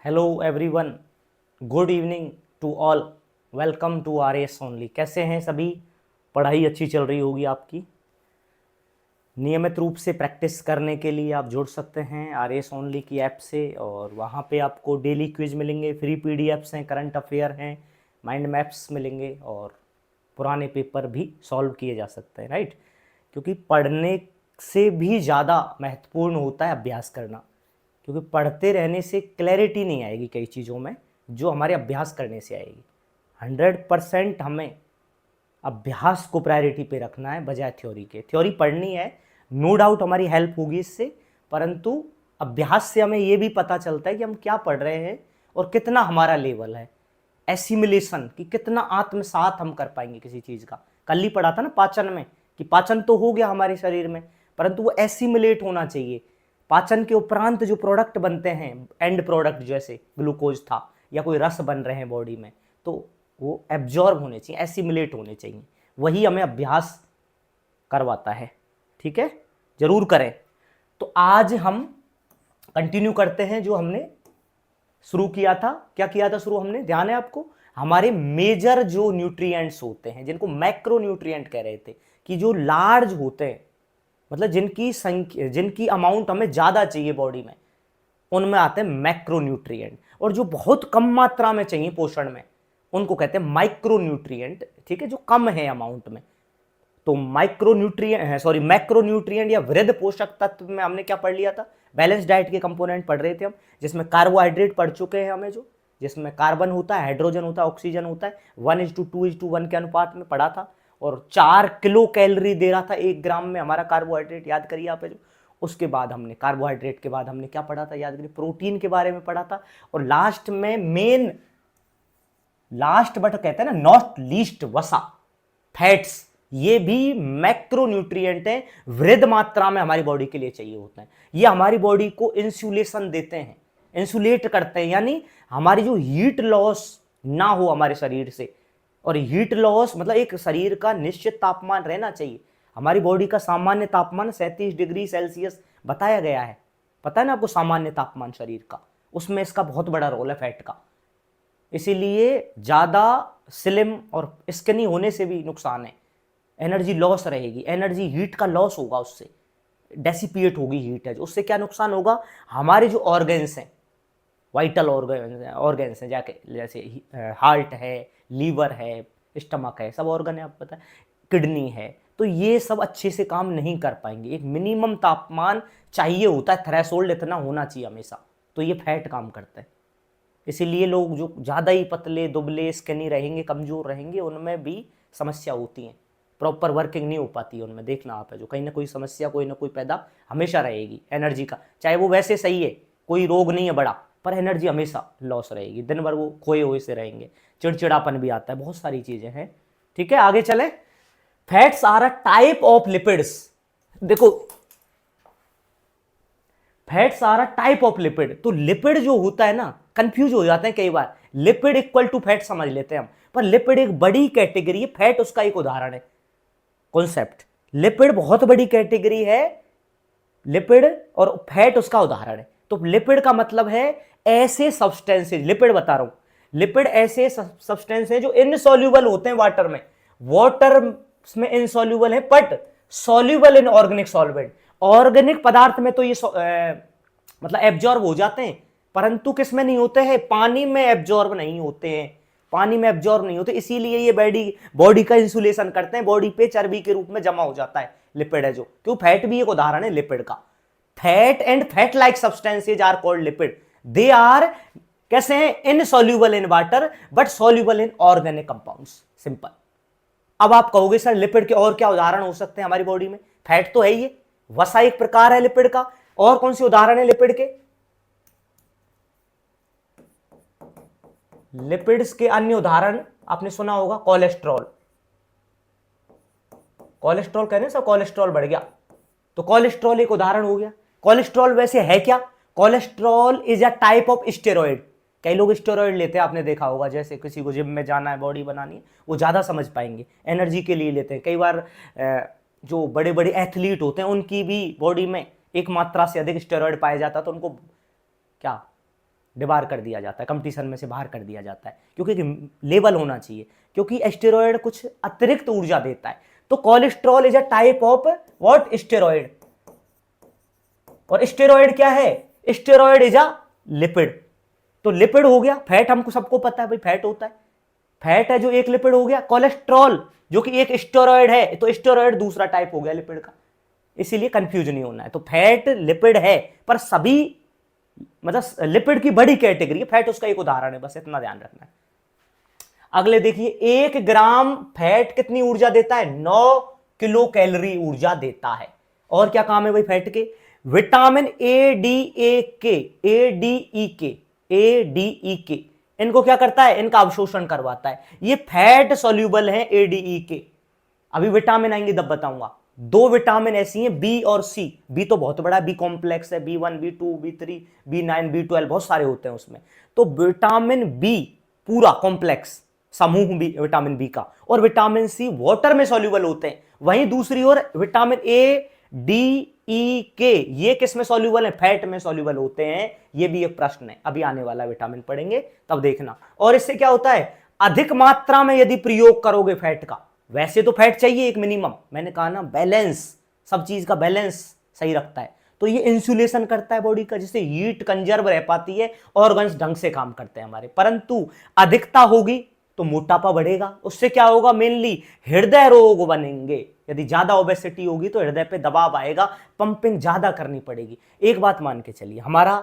Hello everyone, good evening to all. Welcome to R S only. कैसे हैं सभी? पढ़ाई अच्छी चल रही होगी आपकी। नियमित रूप से प्रैक्टिस करने के लिए आप जुड़ सकते हैं आर एस ओनली की ऐप से, और वहाँ पे आपको डेली क्विज मिलेंगे, फ्री पीडीएफ्स हैं, करंट अफेयर हैं, माइंड मैप्स मिलेंगे और पुराने पेपर भी सॉल्व किए जा सकते हैं, राइट। क्योंकि पढ़ने से भी ज़्यादा महत्वपूर्ण होता है अभ्यास करना, क्योंकि पढ़ते रहने से क्लैरिटी नहीं आएगी कई चीज़ों में जो हमारे अभ्यास करने से आएगी। 100% हमें अभ्यास को प्रायोरिटी पे रखना है बजाय थ्योरी के। थ्योरी पढ़नी है, नो डाउट हमारी हेल्प होगी इससे, परंतु अभ्यास से हमें ये भी पता चलता है कि हम क्या पढ़ रहे हैं और कितना हमारा लेवल है एसिमिलेशन, कि कितना आत्मसात हम कर पाएंगे किसी चीज़ का। कल ही पढ़ा था ना पाचन में, कि पाचन तो हो गया हमारे शरीर में, परंतु वो एसिमिलेट होना चाहिए। पाचन के उपरांत जो प्रोडक्ट बनते हैं, एंड प्रोडक्ट जैसे ग्लूकोज था या कोई रस बन रहे हैं बॉडी में, तो वो एब्जॉर्ब होने चाहिए, एसिमिलेट होने चाहिए। वही हमें अभ्यास करवाता है, ठीक है, जरूर करें। तो आज हम कंटिन्यू करते हैं जो हमने शुरू किया था। क्या किया था शुरू हमने, ध्यान है आपको? हमारे मेजर जो न्यूट्रिएंट्स होते हैं, जिनको मैक्रो न्यूट्रिएंट कह रहे थे, कि जो लार्ज होते हैं, मतलब जिनकी संख्या, जिनकी अमाउंट हमें ज्यादा चाहिए बॉडी में, उनमें आते हैं मैक्रो न्यूट्रिएंट। और जो बहुत कम मात्रा में चाहिए पोषण में, उनको कहते हैं माइक्रो न्यूट्रिएंट, ठीक है, जो कम है अमाउंट में। तो micro nutrient sorry macro nutrient या वृद्ध पोषक तत्व में हमने क्या पढ़ लिया था? बैलेंस डाइट के कंपोनेंट पढ़ रहे थे हम, जिसमें कार्बोहाइड्रेट पढ़ चुके हैं हमें, जो जिसमें कार्बन होता है, हाइड्रोजन होता है, ऑक्सीजन होता है, 1:2:1 के अनुपात में पढ़ा था। और 4 किलो कैलोरी दे रहा था 1 ग्राम में हमारा कार्बोहाइड्रेट, याद करिए आप जो। उसके बाद हमने कार्बोहाइड्रेट के बाद हमने क्या पढ़ा था, याद करिए, प्रोटीन के बारे में पढ़ा था। और लास्ट में मेन, लास्ट बट कहते हैं ना, नॉट लीस्ट, वसा, फैट्स, ये भी मैक्रो न्यूट्रिएंट हैं, वृद्ध मात्रा में हमारी बॉडी के लिए चाहिए होते हैं। ये हमारी बॉडी को इंसुलेशन देते हैं, इंसुलेट करते हैं, यानी हमारी जो हीट लॉस ना हो हमारे शरीर से। और हीट लॉस मतलब एक शरीर का निश्चित तापमान रहना चाहिए। हमारी बॉडी का सामान्य तापमान 37 डिग्री सेल्सियस बताया गया है, पता है ना आपको, सामान्य तापमान शरीर का। उसमें इसका बहुत बड़ा रोल है फैट का। इसीलिए ज़्यादा स्लिम और स्किनी होने से भी नुकसान है, एनर्जी लॉस रहेगी, एनर्जी हीट का लॉस होगा, उससे डेसिपिएट होगी हीट है, उससे क्या नुकसान होगा? हमारे जो ऑर्गन्स हैं, वाइटल ऑर्गन्स हैं, जाके जैसे हार्ट है, लीवर है, स्टमक है, सब ऑर्गन है, आप पता है, किडनी है, तो ये सब अच्छे से काम नहीं कर पाएंगे। एक मिनिमम तापमान चाहिए होता है, थ्रेशोल्ड इतना होना चाहिए हमेशा, तो ये फैट काम करता है। इसीलिए लोग जो ज़्यादा ही पतले दुबले स्किनी रहेंगे, कमज़ोर रहेंगे, उनमें भी समस्या होती है, प्रॉपर वर्किंग नहीं हो पाती है उनमें। देखना आप है जो, कहीं ना कोई समस्या कोई ना कोई पैदा हमेशा रहेगी एनर्जी का। चाहे वो वैसे सही है, कोई रोग नहीं है बड़ा, पर एनर्जी हमेशा लॉस रहेगी, दिन भर वो खोए हुए से रहेंगे, चिड़चिड़ापन भी आता है, बहुत सारी चीज़ें हैं, ठीक है। आगे चले। Fats are a type of lipids. देखो, fats are a type of lipid. तो लिपिड जो होता है ना, कंफ्यूज हो जाते हैं कई बार, लिपिड इक्वल टू फैट समझ लेते हैं हम, पर लिपिड एक बड़ी कैटेगरी है, फैट उसका एक उदाहरण है। कॉन्सेप्ट, लिपिड बहुत बड़ी कैटेगरी है, लिपिड और फैट उसका उदाहरण है। तो लिपिड का मतलब है ऐसे सब्सटेंसेज, लिपिड बता रहा हूं, लिपिड ऐसे सब्सटेंस है जो इनसॉल्युबल होते हैं वाटर में, वाटर में इनसॉल्युबल है, but soluble in organic solvent. Organic पदार्थ में तो ये मतलब एब्जॉर्ब हो जाते हैं, परंतु किस में नहीं होते हैं? पानी में एब्जॉर्ब नहीं होते हैं, पानी में एब्जॉर्ब नहीं होते, इसीलिए ये बॉडी का इंसुलेशन करते हैं, बॉडी पे चर्बी के रूप में जमा हो जाता है, लिपिड है जो। क्यों? फैट भी एक उदाहरण है लिपिड का। Fat and fat like substances are called lipid. They are कैसे हैं? Insoluble in water but soluble in organic compounds, simple. अब आप कहोगे सर लिपिड के और क्या उदाहरण हो सकते हैं हमारी बॉडी में? फैट तो है ही, वसा एक प्रकार है लिपिड का, और कौन से उदाहरण है लिपिड के? लिपिड्स के अन्य उदाहरण आपने सुना होगा, कोलेस्ट्रॉल। कोलेस्ट्रॉल कह रहे हैं सर, कोलेस्ट्रॉल बढ़ गया, तो कोलेस्ट्रॉल एक उदाहरण हो गया। कोलेस्ट्रॉल वैसे है क्या? Cholesterol is a type of steroid. कई लोग स्टेरॉइड लेते हैं, आपने देखा होगा, जैसे किसी को जिम में जाना है, बॉडी बनानी है, वो ज़्यादा समझ पाएंगे, एनर्जी के लिए लेते हैं। कई बार जो बड़े बड़े एथलीट होते हैं उनकी भी बॉडी में एक मात्रा से अधिक स्टेरॉइड पाया जाता है, तो उनको क्या डिबार कर दिया जाता है, कंपटीशन में से बाहर कर दिया जाता है, क्योंकि लेवल होना चाहिए, क्योंकि स्टेरॉयड कुछ अतिरिक्त ऊर्जा देता है। तो cholesterol is a type of what? Steroid. और स्टेरॉयड क्या है? Steroid is a lipid. तो लिपिड हो गया, फैट हमको सबको पता है भाई, फैट होता है, फैट है जो एक लिपिड हो गया। कोलेस्ट्रॉल जो कि एक स्टेरॉयड है, तो स्टेरॉयड दूसरा टाइप हो गया लिपिड का, इसीलिए कंफ्यूज नहीं होना है। तो फैट लिपिड है, पर सभी मतलब लिपिड की बड़ी कैटेगरी है, फैट उसका एक उदाहरण है, बस इतना ध्यान रखना है। अगले देखिए, 1 ग्राम फैट कितनी ऊर्जा देता है? 9 किलो कैलोरी ऊर्जा देता है। और क्या काम है भाई फैट के? विटामिन ए डी ए के, ए डी ई के, ए डी ई के, इनको क्या करता है? इनका अवशोषण करवाता है। ये फैट सॉल्यूबल है ए डी ई के। अभी विटामिन आएंगे तब बताऊंगा। 2 विटामिन ऐसी हैं, बी और सी। बी तो बहुत बड़ा, बी कॉम्प्लेक्स है, B1 B2 B3 B9 B12 बहुत सारे होते हैं उसमें। तो विटामिन बी पूरा कॉम्प्लेक्स समूह बी, विटामिन बी का। और विटामिन सी वाटर में सॉल्यूबल होते हैं। वहीं दूसरी ओर विटामिन ए डी ई के, ये किस में सॉल्यूबल है? फैट में सॉल्यूबल होते हैं। ये भी एक प्रश्न है, अभी आने वाला विटामिन पढ़ेंगे तब देखना। और इससे क्या होता है? अधिक मात्रा में यदि प्रयोग करोगे फैट का, वैसे तो फैट चाहिए एक मिनिमम, मैंने कहा ना बैलेंस, सब चीज का बैलेंस सही रखता है। तो ये इंसुलेशन करता है बॉडी का, जिससे हीट कंजर्व रह पाती है, ऑर्गन्स ढंग से काम करते हैं हमारे। परंतु अधिकता होगी तो मोटापा बढ़ेगा, उससे क्या होगा? मेनली हृदय रोग बनेंगे। यदि ज्यादा ओबेसिटी होगी तो हृदय पे दबाव आएगा, पंपिंग ज्यादा करनी पड़ेगी। एक बात मान के चलिए, हमारा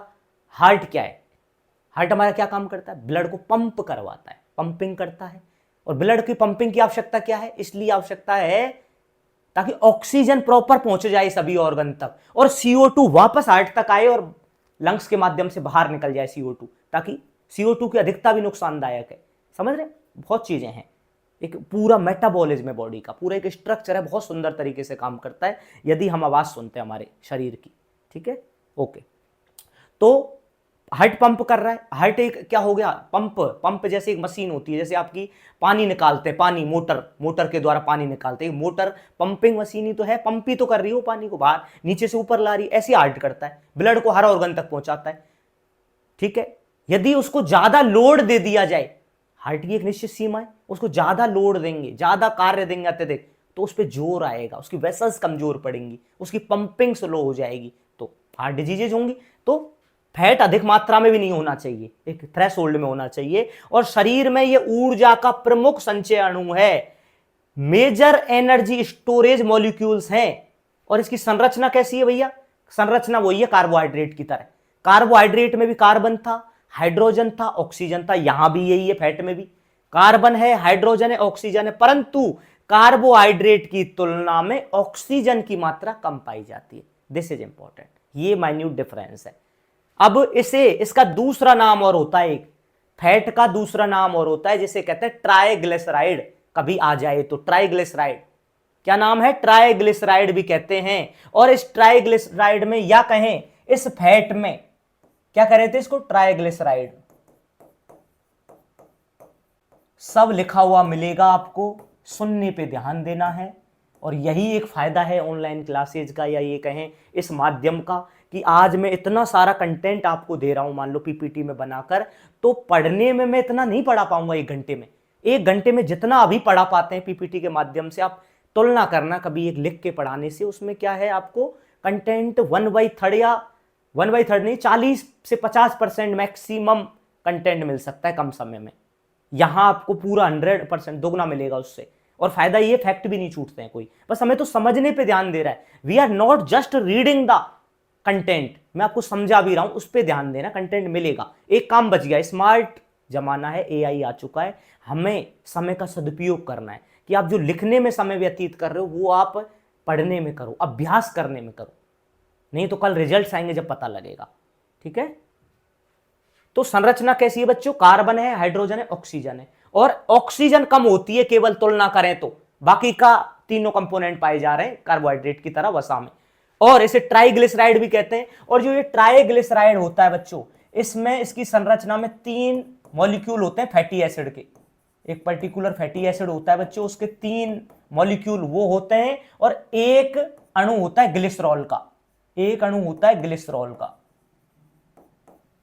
हार्ट क्या है? हार्ट हमारा क्या काम करता है? ब्लड को पंप करवाता है, पंपिंग करता है। और ब्लड की पंपिंग की आवश्यकता क्या है? इसलिए आवश्यकता है ताकि ऑक्सीजन प्रॉपर पहुंच जाए सभी ऑर्गन तक, और CO2 वापस हार्ट तक आए और लंग्स के माध्यम से बाहर निकल जाए CO2, ताकि CO2 की अधिकता भी नुकसानदायक है। समझ रहे? बहुत चीजें हैं, एक पूरा मेटाबॉलिज्म है बॉडी का, पूरा एक स्ट्रक्चर है, बहुत सुंदर तरीके से काम करता है यदि हम आवाज सुनते हैं हमारे शरीर की। ठीक है, ओके। तो हार्ट पंप कर रहा है। हार्ट एक क्या हो गया? पंप। पंप जैसे एक मशीन होती है, जैसे आपकी पानी निकालते हैं, पानी मोटर के द्वारा पानी निकालते हैं। मोटर पंपिंग मशीन ही तो है, पंप ही तो कर रही हो पानी को, बाहर नीचे से ऊपर ला रही है। ऐसे हार्ट करता है, ब्लड को हर ऑर्गन तक पहुंचाता है। ठीक है, यदि उसको ज्यादा लोड दे दिया जाए, हार्ट की एक निश्चित सीमा है, उसको ज्यादा लोड देंगे, ज्यादा कार्य देंगे अत्यधिक, तो उस पर जोर आएगा, उसकी वेसल्स कमजोर पड़ेंगी, उसकी पंपिंग स्लो हो जाएगी, तो हार्ट डिजीजेज होंगी। तो फैट अधिक मात्रा में भी नहीं होना चाहिए, एक थ्रेशोल्ड में होना चाहिए। और शरीर में यह ऊर्जा का प्रमुख संचय अणु है, मेजर एनर्जी स्टोरेज मॉलिक्यूल्स हैं। और इसकी संरचना कैसी है भैया? संरचना वही है कार्बोहाइड्रेट की तरह। कार्बोहाइड्रेट में भी कार्बन था, हाइड्रोजन था, ऑक्सीजन था। यहां भी यही है, फैट में भी कार्बन है, हाइड्रोजन है, ऑक्सीजन है, परंतु कार्बोहाइड्रेट की तुलना में ऑक्सीजन की मात्रा कम पाई जाती है। दिस इज इंपॉर्टेंट, ये माइन्यूट डिफरेंस है। अब इसका दूसरा नाम और होता है, एक फैट का दूसरा नाम और होता है, जिसे कहते हैं ट्राइग्लिसराइड। कभी आ जाए तो ट्राइग्लिसराइड, क्या नाम है? ट्राइग्लिसराइड भी कहते हैं। और इस ट्राइग्लिसराइड में, या कहें इस फैट में, क्या कह रहे थे इसको? ट्राइग्लिसराइड। सब लिखा हुआ मिलेगा आपको, सुनने पे ध्यान देना है। और यही एक फायदा है ऑनलाइन क्लासेज का, या ये कहें इस माध्यम का, कि आज मैं इतना सारा कंटेंट आपको दे रहा हूं, मान लो पीपीटी में बनाकर, तो पढ़ने में मैं इतना नहीं पढ़ा पाऊंगा 1 घंटे में। 1 घंटे में जितना अभी पढ़ा पाते हैं पीपीटी के माध्यम से, आप तुलना करना कभी एक लिख के पढ़ाने से। उसमें क्या है, आपको कंटेंट 1/3 या 1/3 नहीं, 40 से 50% मैक्सिमम कंटेंट मिल सकता है कम समय में। यहां आपको पूरा 100% दोगुना मिलेगा उससे। और फायदा ये, फैक्ट भी नहीं छूटते हैं कोई, बस हमें तो समझने पे ध्यान दे रहा है। We are not just reading the content, मैं आपको समझा भी रहा हूं, उस पर ध्यान देना, कंटेंट मिलेगा। एक काम बच गया, स्मार्ट जमाना है, AI आ चुका है, हमें समय का सदुपयोग करना है कि आप जो लिखने में समय व्यतीत कर रहे हो वो आप पढ़ने में करो, अभ्यास करने में करो, नहीं तो कल रिजल्ट्स आएंगे जब पता लगेगा। ठीक है, तो संरचना कैसी है बच्चों? कार्बन है, हाइड्रोजन है, ऑक्सीजन है। और ऑक्सीजन कम होती है केवल तुलना करें तो, बाकी का तीनों कंपोनेंट पाए जा रहे हैं कार्बोहाइड्रेट की तरह वसा में। और इसे ट्राइग्लिसराइड भी कहते हैं। और जो ये ट्राइग्लिसराइड होता है बच्चों, इसमें इसकी संरचना में 3 मॉलिक्यूल होते हैं फैटी एसिड के। एक पर्टिकुलर फैटी एसिड होता है बच्चों, उसके 3 मॉलिक्यूल वो होते हैं, और एक अणु होता है ग्लिसरॉल का, एक अणु होता है ग्लिसरॉल का।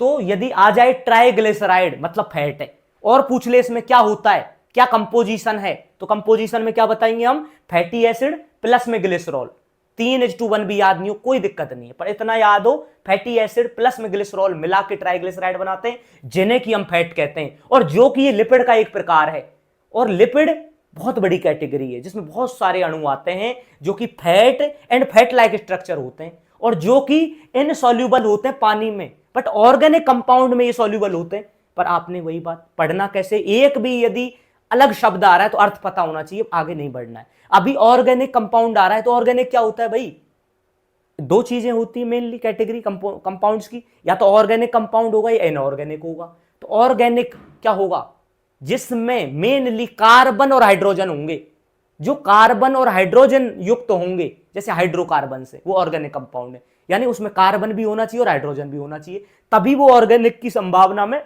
तो यदि आ जाए ट्राइग्लिसराइड मतलब फैट है, और पूछ ले इसमें क्या होता है, क्या कंपोजिशन है, तो कंपोजिशन में क्या बताएंगे हम, फैटी एसिड प्लस में ग्लिसरॉल। 3:1 भी याद नहीं हो कोई दिक्कत नहीं है, पर इतना याद हो फैटी एसिड प्लस में ग्लिसरॉल मिला के ट्राइग्लिसराइड बनाते हैं, जिन्हें कि हम फैट कहते हैं, और जो कि ये लिपिड का एक प्रकार है। और लिपिड बहुत बड़ी कैटेगरी है जिसमें बहुत सारे अणु आते हैं जो कि fat and fat like structure होते हैं, और जो कि इनसॉल्युबल होते हैं पानी में, बट ऑर्गेनिक कंपाउंड में ये सॉल्युबल होते हैं। पर आपने वही बात पढ़ना कैसे, एक भी यदि अलग शब्द आ रहा है तो अर्थ पता होना चाहिए, आगे नहीं बढ़ना है। अभी ऑर्गेनिक कंपाउंड आ रहा है तो ऑर्गेनिक क्या होता है भाई, दो चीजें होती है मेनली कैटेगरी कंपाउंड्स की, या तो ऑर्गेनिक कंपाउंड होगा या इनऑर्गेनिक होगा। तो ऑर्गेनिक क्या होगा, जिसमें मेनली कार्बन और हाइड्रोजन होंगे, जो कार्बन और हाइड्रोजन युक्त होंगे, जैसे हाइड्रोकार्बन से, वो ऑर्गेनिक कंपाउंड है। यानी उसमें कार्बन भी होना चाहिए और हाइड्रोजन भी होना चाहिए, तभी वो ऑर्गेनिक की संभावना में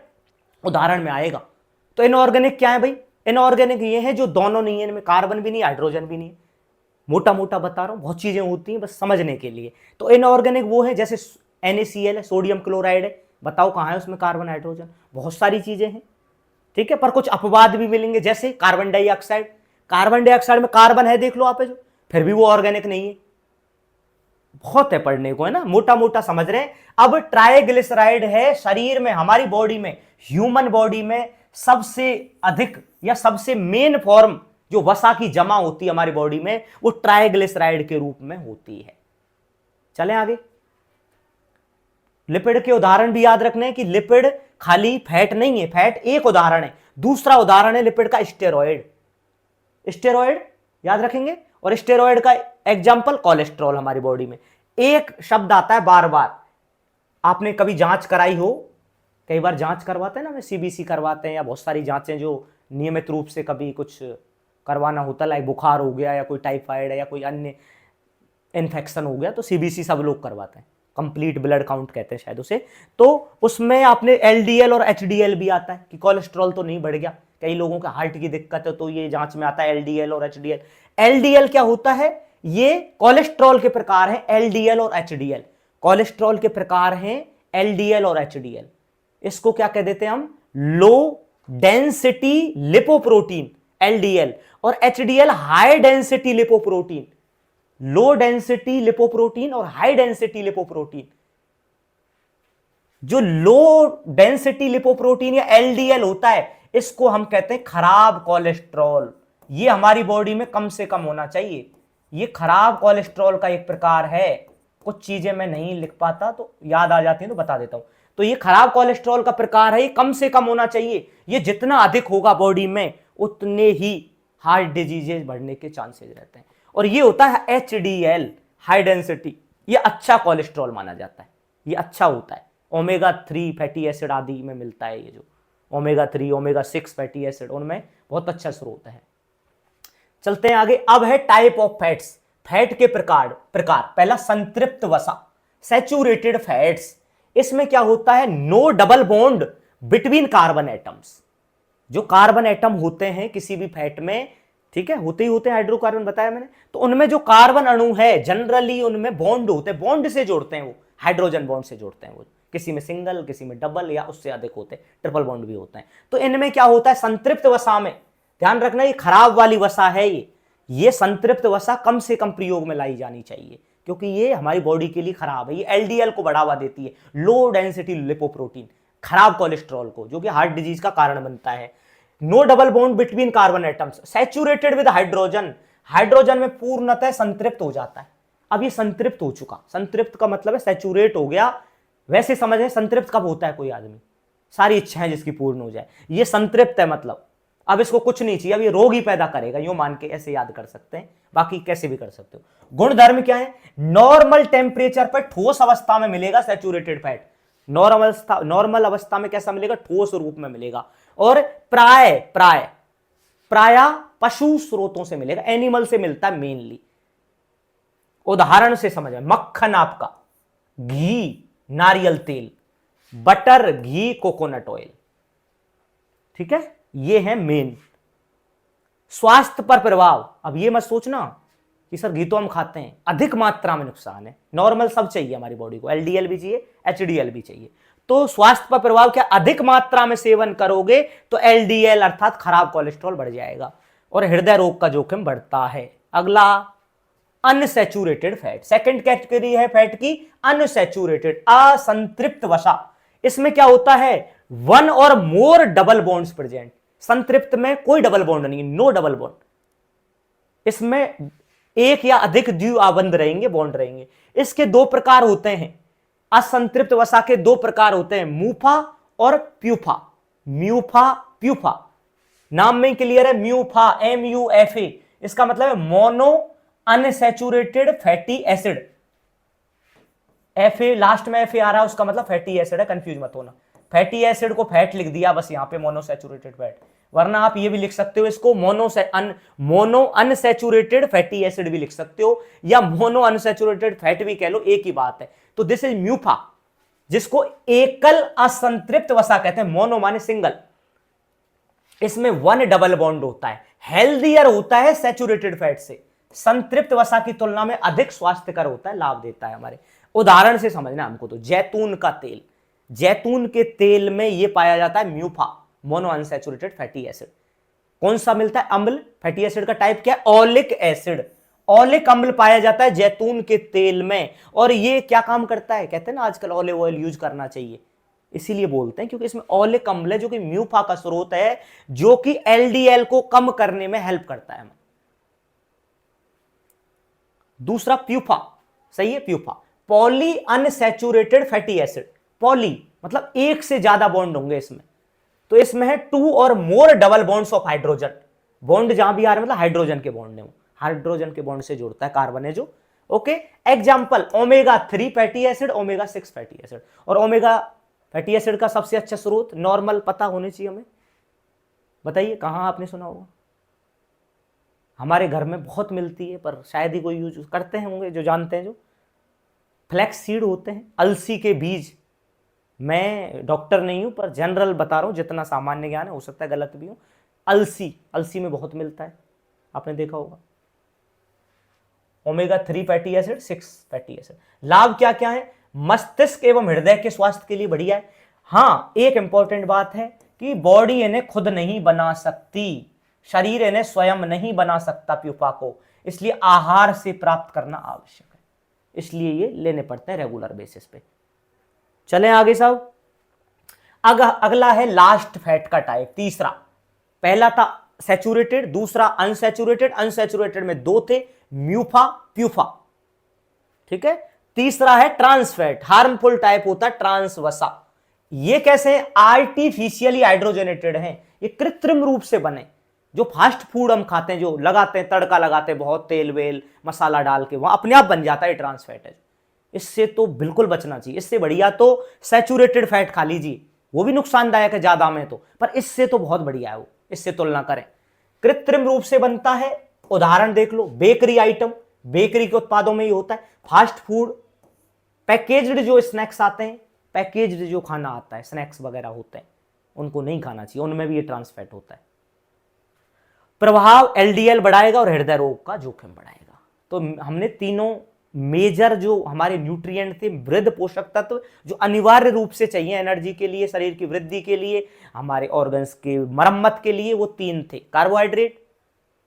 उदाहरण में आएगा। तो इनऑर्गेनिक क्या है भाई, इनऑर्गेनिक ये है जो दोनों नहीं है, इनमें कार्बन भी नहीं हाइड्रोजन भी नहीं है। मोटा मोटा बता रहा हूं, बहुत चीजें होती हैं बस समझने के लिए। तो इनऑर्गेनिक वो है जैसे NaCl है, सोडियम क्लोराइड है, बताओ कहां है उसमें कार्बन हाइड्रोजन, बहुत सारी चीजें हैं, ठीक है। पर कुछ अपवाद भी मिलेंगे, जैसे कार्बन डाइऑक्साइड, कार्बन डाइऑक्साइड में कार्बन है देख लो आप, जो फिर भी वो ऑर्गेनिक नहीं है। बहुत है पढ़ने को, है ना, मोटा मोटा समझ रहे हैं। अब ट्राइग्लिसराइड है शरीर में, हमारी बॉडी में, ह्यूमन बॉडी में सबसे अधिक या सबसे मेन फॉर्म जो वसा की जमा होती है हमारी बॉडी में, वो ट्राइग्लिसराइड के रूप में होती है। चलें आगे। लिपिड के उदाहरण भी याद रखने हैं कि लिपिड खाली फैट नहीं है, फैट एक उदाहरण है, दूसरा उदाहरण है लिपिड का स्टेरॉयड। स्टेरॉयड याद रखेंगे, और स्टेरॉयड का एग्जाम्पल कोलेस्ट्रॉल। हमारी बॉडी में एक शब्द आता है बार बार, आपने कभी जांच कराई हो, कई बार जांच करवाते हैं ना, CBC करवाते हैं, या बहुत सारी जांचें जो नियमित रूप से कभी कुछ करवाना होता है, लाइक बुखार हो गया या कोई टाइफाइड है या कोई अन्य इन्फेक्शन हो गया, तो CBC सब लोग करवाते हैं, कंप्लीट ब्लड काउंट कहते हैं शायद उसे। तो उसमें आपने LDL और HDL भी आता है कि कोलेस्ट्रॉल तो नहीं बढ़ गया, कई लोगों के हार्ट की दिक्कत है तो ये जांच में आता है LDL और HDL। LDL क्या होता है, ये कोलेस्ट्रॉल के प्रकार है, LDL और HDL कोलेस्ट्रॉल के प्रकार हैं, LDL और HDL। इसको क्या कह देते हैं हम, लो डेंसिटी लिपोप्रोटीन LDL, और HDL हाई डेंसिटी लिपोप्रोटीन। लो डेंसिटी लिपोप्रोटीन और हाई डेंसिटी लिपोप्रोटीन। जो लो डेंसिटी लिपोप्रोटीन या LDL होता है, इसको हम कहते हैं खराब कोलेस्ट्रॉल। ये हमारी बॉडी में कम से कम होना चाहिए, ये खराब कोलेस्ट्रॉल का एक प्रकार है। कुछ चीजें मैं नहीं लिख पाता तो याद आ जाती हैं तो बता देता हूं। तो ये खराब कोलेस्ट्रॉल का प्रकार है, ये कम से कम होना चाहिए। ये जितना अधिक होगा बॉडी में, उतने ही हार्ट डिजीजेज बढ़ने के चांसेस रहते हैं। और ये होता है HDL हाई डेंसिटी, ये अच्छा कोलेस्ट्रॉल माना जाता है, ये अच्छा होता है। ओमेगा-3 फैटी एसिड आदि में मिलता है, ये जो ओमेगा-3 ओमेगा-6 फैटी एसिड, उनमें बहुत अच्छा स्रोत है। चलते हैं आगे। अब है टाइप ऑफ फैट्स, फैट के प्रकार। पहला संतृप्त वसा, सैचुरेटेड फैट्स। इसमें क्या होता है, no double bond between carbon atoms. जो कार्बन एटम होते हैं किसी भी फैट में, ठीक है, होते ही होते हैं, हाइड्रोकार्बन बताया मैंने, तो उनमें जो कार्बन अणु है जनरली उनमें बॉन्ड होते हैं, बॉन्ड से जोड़ते हैं, वो हाइड्रोजन बॉन्ड से जोड़ते हैं। वो किसी में सिंगल, किसी में डबल या उससे अधिक होते हैं, ट्रिपल बॉन्ड भी होते हैं। तो इनमें क्या होता है, संतृप्त वसा में ध्यान रखना, ये खराब वाली वसा है, ये संतृप्त वसा कम से कम प्रयोग में लाई जानी चाहिए, क्योंकि ये हमारी बॉडी के लिए खराब है। ये LDL को बढ़ावा देती है, लो डेंसिटी लिपोप्रोटीन, खराब कोलेस्ट्रॉल को, जो कि हार्ट डिजीज का कारण बनता है। No double bond between carbon atoms, saturated with hydrogen, hydrogen में पूर्णतः संतृप्त हो जाता है। अब ये संतृप्त हो चुका, संतृप्त का मतलब है सैचुरेट हो गया। वैसे समझें संतृप्त कब होता है कोई आदमी, सारी इच्छाएं जिसकी पूर्ण हो जाए, ये संतृप्त है, मतलब अब इसको कुछ नहीं चाहिए, अब ये रोग ही पैदा करेगा, यूं मान के ऐसे याद कर सकते हैं, बाकी कैसे भी कर सकते हो। गुणधर्म क्या है, नॉर्मल टेम्परेचर पर ठोस अवस्था में मिलेगा सैचुरेटेड फैट, नॉर्मल अवस्था में कैसा मिलेगा, ठोस रूप में मिलेगा, और प्राय पशु स्रोतों से मिलेगा, एनिमल से मिलता है मेनली। उदाहरण से समझ, मक्खन आपका, घी नारियल तेल, बटर घी कोकोनट ऑयल, ठीक है, ये है मेन। स्वास्थ्य पर प्रभाव, अब ये मत सोचना कि सर घी तो हम खाते हैं, अधिक मात्रा में नुकसान है। नॉर्मल सब चाहिए हमारी बॉडी को, LDL भी चाहिए, HDL भी चाहिए। तो स्वास्थ्य पर प्रभाव क्या, अधिक मात्रा में सेवन करोगे तो एलडीएल अर्थात खराब कोलेस्ट्रॉल बढ़ जाएगा और हृदय रोग का जोखिम बढ़ता है। अगला अनसैचुरेटेड फैट, सेकंड कैटेगरी है फैट की अनसैचुरेटेड, असंतृप्त वसा। इसमें क्या होता है, वन और मोर डबल बॉन्ड्स प्रेजेंट। संतृप्त में कोई डबल बॉन्ड नहीं, नो डबल बॉन्ड। इसमें एक या अधिक द्विआबंध रहेंगे, बॉन्ड रहेंगे। इसके दो प्रकार होते हैं, असंतृप्त वसा के दो प्रकार होते हैं, म्यूफा और प्यूफा। म्यूफा प्यूफा, नाम में क्लियर है, म्यूफा MUFA, इसका मतलब है mono unsaturated fatty acid. FA last में FA आ रहा है, उसका मतलब फैटी एसिड है, कंफ्यूज मत होना। फैटी एसिड को फैट लिख दिया बस यहां पे, मोनोसैचुरेटेड फैट, वरना आप ये भी लिख सकते हो इसको मोनो अनसैचुरेटेड फैटी एसिड भी लिख सकते हो, या मोनो अनसैचुरेटेड फैट भी कह लो, एक ही बात है। तो दिस इज म्यूफा, जिसको एकल असंतृप्त वसा कहते हैं, मोनो माने सिंगल। इसमें वन डबल बॉन्ड होता है, हेल्दियर होता है सैचुरेटेड फैट से, संतृप्त वसा की तुलना में अधिक स्वास्थ्यकर होता है, लाभ देता है हमारे। उदाहरण से समझना हमको, तो जैतून का तेल, जैतून के तेल में यह पाया जाता है म्यूफा, मोनो अनसैचुरेटेड फैटी एसिड। कौन सा मिलता है अम्ल, फैटी एसिड का टाइप क्या है, ओलिक एसिड। ओलिक अम्ल पाया जाता है जैतून के तेल में, और ये क्या काम करता है, कहते हैं ना आजकल ऑलिव ऑयल यूज करना चाहिए, इसीलिए बोलते हैं क्योंकि इसमें ओलिक अम्ल है जो कि म्यूफा का स्रोत है, जो कि एलडीएल को कम करने में हेल्प करता है। दूसरा प्यूफा, सही है, PUFA poly unsaturated fatty acid. Poly मतलब एक से ज्यादा बॉन्ड होंगे इसमें, तो इसमें है two or more double bonds of hydrogen. Bond जहां भी आ रहे हैं मतलब हाइड्रोजन के बॉन्ड है, वो हाइड्रोजन के बॉन्ड से जुड़ता है, कार्बन है जो। Okay, example omega 3 fatty acid, omega 6 fatty acid. और ओमेगा फैटी एसिड का सबसे अच्छा स्रोत नॉर्मल पता होने चाहिए हमें, बताइए कहां आपने सुना होगा, हमारे घर में बहुत मिलती है पर शायद ही कोई यूज करते हैं होंगे, जो जानते हैं, जो फ्लैक्स सीड होते हैं, अलसी के बीज। मैं डॉक्टर नहीं हूं पर जनरल बता रहा हूं, जितना सामान्य ज्ञान है, हो सकता है गलत भी हूं। अलसी, अलसी में बहुत मिलता है, आपने देखा होगा। Omega 3 fatty acid, 6 fatty acid. लाभ क्या क्या है, मस्तिष्क एवं हृदय के स्वास्थ्य के लिए बढ़िया है। हां, एक इंपॉर्टेंट बात है कि बॉडी इन्हें खुद नहीं बना सकती, शरीर इन्हें स्वयं नहीं बना सकता प्यूपा को, इसलिए आहार से प्राप्त करना आवश्यक है, इसलिए ये लेने पड़ते हैं रेगुलर बेसिस पे। चलें आगे साहब। अगला है लास्ट फैट का टाइप, तीसरा। पहला था सैचुरेटेड, दूसरा अनसैचुरेटेड, अनसैचुरेटेड में दो थे, म्यूफा प्यूफा, ठीक है। तीसरा है ट्रांस फैट, हार्मफुल टाइप होता है ट्रांस वसा। ये कैसे आर्टिफिशियली हाइड्रोजनेटेड हैं, ये कृत्रिम रूप से बने। जो फास्ट फूड हम खाते हैं, जो लगाते हैं, तड़का लगाते हैं बहुत तेल वेल मसाला डाल के, वहां अपने आप बन जाता है, ट्रांस फैट है। इससे तो बिल्कुल बचना चाहिए, इससे बढ़िया तो सैचुरेटेड फैट खा लीजिए, वो भी नुकसानदायक है ज्यादा में तो, पर इससे तो बहुत बढ़िया है वो, इससे तुलना करें। कृत्रिम रूप से बनता है, उदाहरण देख लो, बेकरी आइटम, बेकरी के उत्पादों में ही होता है, फास्ट फूड, पैकेज्ड जो स्नैक्स आते हैं, पैकेज्ड जो खाना आता है, स्नैक्स वगैरह होते हैं, उनको नहीं खाना चाहिए, उनमें भी ये ट्रांस फैट होता है। प्रभाव एलडीएल बढ़ाएगा और हृदय रोग का जोखिम बढ़ाएगा। तो हमने तीनों मेजर जो हमारे न्यूट्रिएंट थे, वृद्ध पोषक तत्व जो अनिवार्य रूप से चाहिए एनर्जी के लिए, शरीर की वृद्धि के लिए, हमारे ऑर्गन्स के मरम्मत के लिए, वो तीन थे, कार्बोहाइड्रेट,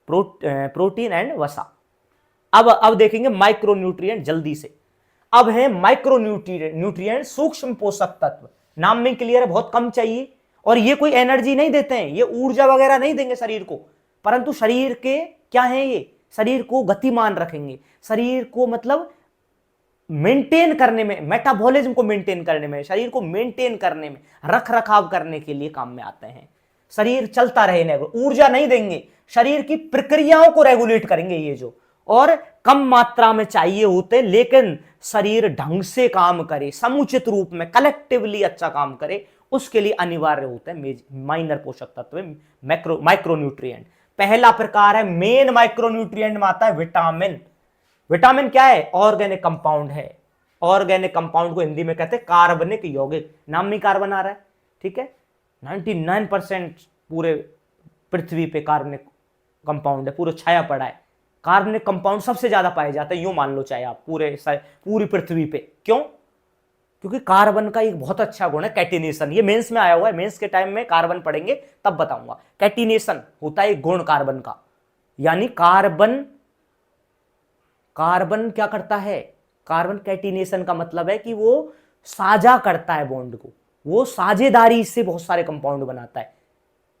प्रोटीन एंड वसा। अब देखेंगे माइक्रो न्यूट्रिएंट जल्दी से। अब है माइक्रो न्यूट्रिएंट, सूक्ष्म पोषक तत्व। नाम में क्लियर है, बहुत कम चाहिए, और ये कोई एनर्जी नहीं देते हैं, ये ऊर्जा वगैरह नहीं देंगे शरीर को, परंतु शरीर के क्या है, ये शरीर को गतिमान रखेंगे, शरीर को मतलब मेंटेन करने में, मेटाबॉलिज्म को मेंटेन करने में, शरीर को मेंटेन करने में, रख रखाव करने के लिए काम में आते हैं। शरीर चलता रहे, ऊर्जा नहीं देंगे, शरीर की प्रक्रियाओं को रेगुलेट करेंगे ये जो, और कम मात्रा में चाहिए होते, लेकिन शरीर ढंग से काम करे, समुचित रूप में, कलेक्टिवली अच्छा काम करे, उसके लिए अनिवार्य होते हैं माइनर पोषक तत्व, माइक्रोन्यूट्रिएंट। पहला प्रकार है मेन माइक्रोन्यूट्रिएंट में आता है विटामिन। विटामिन क्या है, ऑर्गेनिक कंपाउंड है। ऑर्गेनिक कंपाउंड को हिंदी में कहते हैं कार्बनिक यौगिक, नाम में कार्बन आ रहा है, ठीक है। 99% पूरे पृथ्वी पे कार्बनिक कंपाउंड है, पूरा छाया पड़ा है। कार्बनिक कंपाउंड सबसे ज्यादा पाए जाते हैं, यूं मान लो चाहे आप पूरी पृथ्वी पे। क्यों? क्योंकि कार्बन का एक बहुत अच्छा गुण है कैटिनेशन। ये मेंस में आया हुआ है, मेंस के टाइम में कार्बन पढ़ेंगे तब बताऊंगा। कैटिनेशन होता है एक गुण कार्बन का, यानी कार्बन क्या करता है, कार्बन कैटिनेशन का मतलब है कि वो साझा करता है बॉन्ड को, वो साझेदारी से बहुत सारे कंपाउंड बनाता है।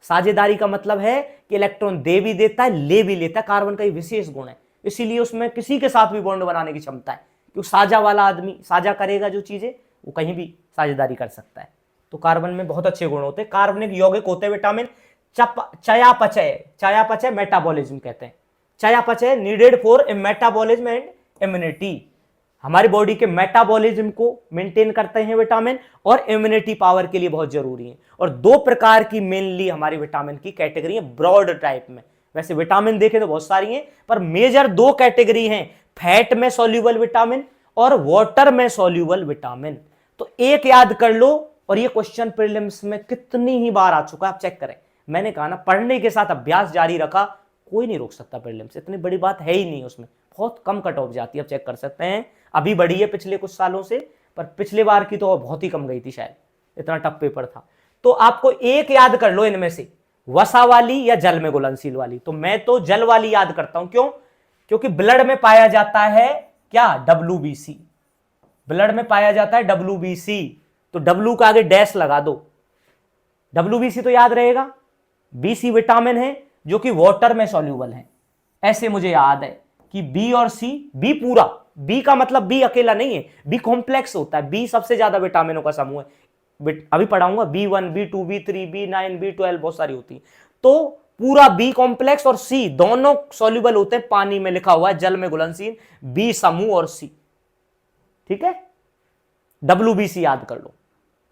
साझेदारी का मतलब है कि इलेक्ट्रॉन दे भी देता है, ले भी लेता है। कार्बन का एक विशेष गुण है, इसीलिए उसमें किसी के साथ भी बॉन्ड बनाने की क्षमता है, क्योंकि साझा वाला आदमी साझा करेगा जो चीजें, वो कहीं भी साझेदारी कर सकता है। तो कार्बन में बहुत अच्छे गुण होते हैं। कार्बनिक यौगिक होते हैं विटामिन चयापचय मेटाबॉलिज्म कहते हैं। चयापचय needed for metabolism and immunity, हमारी बॉडी के मेटाबॉलिज्म को मेंटेन करते हैं विटामिन, और इम्यूनिटी पावर के लिए बहुत जरूरी है। और दो प्रकार की मेनली हमारी विटामिन की कैटेगरी है ब्रॉड टाइप में। वैसे विटामिन देखें तो बहुत सारी हैं, पर मेजर दो कैटेगरी हैं, फैट में सॉल्यूबल विटामिन और वाटर में सॉल्यूबल विटामिन। तो एक याद कर लो, और ये क्वेश्चन प्रीलिम्स में कितनी ही बार आ चुका है, आप चेक करें। मैंने कहा ना, पढ़ने के साथ अभ्यास जारी रखा, कोई नहीं रोक सकता प्रीलिम्स, इतनी बड़ी बात है ही नहीं उसमें, बहुत कम कट ऑफ जाती है। आप चेक कर सकते हैं, अभी बढ़ी है पिछले कुछ सालों से, पर पिछले बार की तो बहुत ही कम गई थी शायद, इतना टफ पेपर था। तो आपको एक याद कर लो इनमें से, वसा वाली या जल में घुलनशील वाली। तो मैं तो जल वाली याद करता हूं, क्यों? क्योंकि ब्लड में पाया जाता है क्या, WBC, ब्लड में पाया जाता है WBC, तो W का आगे डैश लगा दो, WBC तो याद रहेगा। BC विटामिन है जो कि वाटर में सॉल्यूबल है, ऐसे मुझे याद है कि B और C, B पूरा, B का मतलब B अकेला नहीं है, B कॉम्प्लेक्स होता है, B सबसे ज्यादा विटामिनों का समूह है, अभी पढ़ाऊंगा। B1, B2, B3, B9, B12 बहुत सारी होती है। तो पूरा B कॉम्प्लेक्स और C दोनों सॉल्यूबल होते हैं पानी में, लिखा हुआ है जल में घुलनशील, B समूह और C, ठीक है। WBC याद कर लो।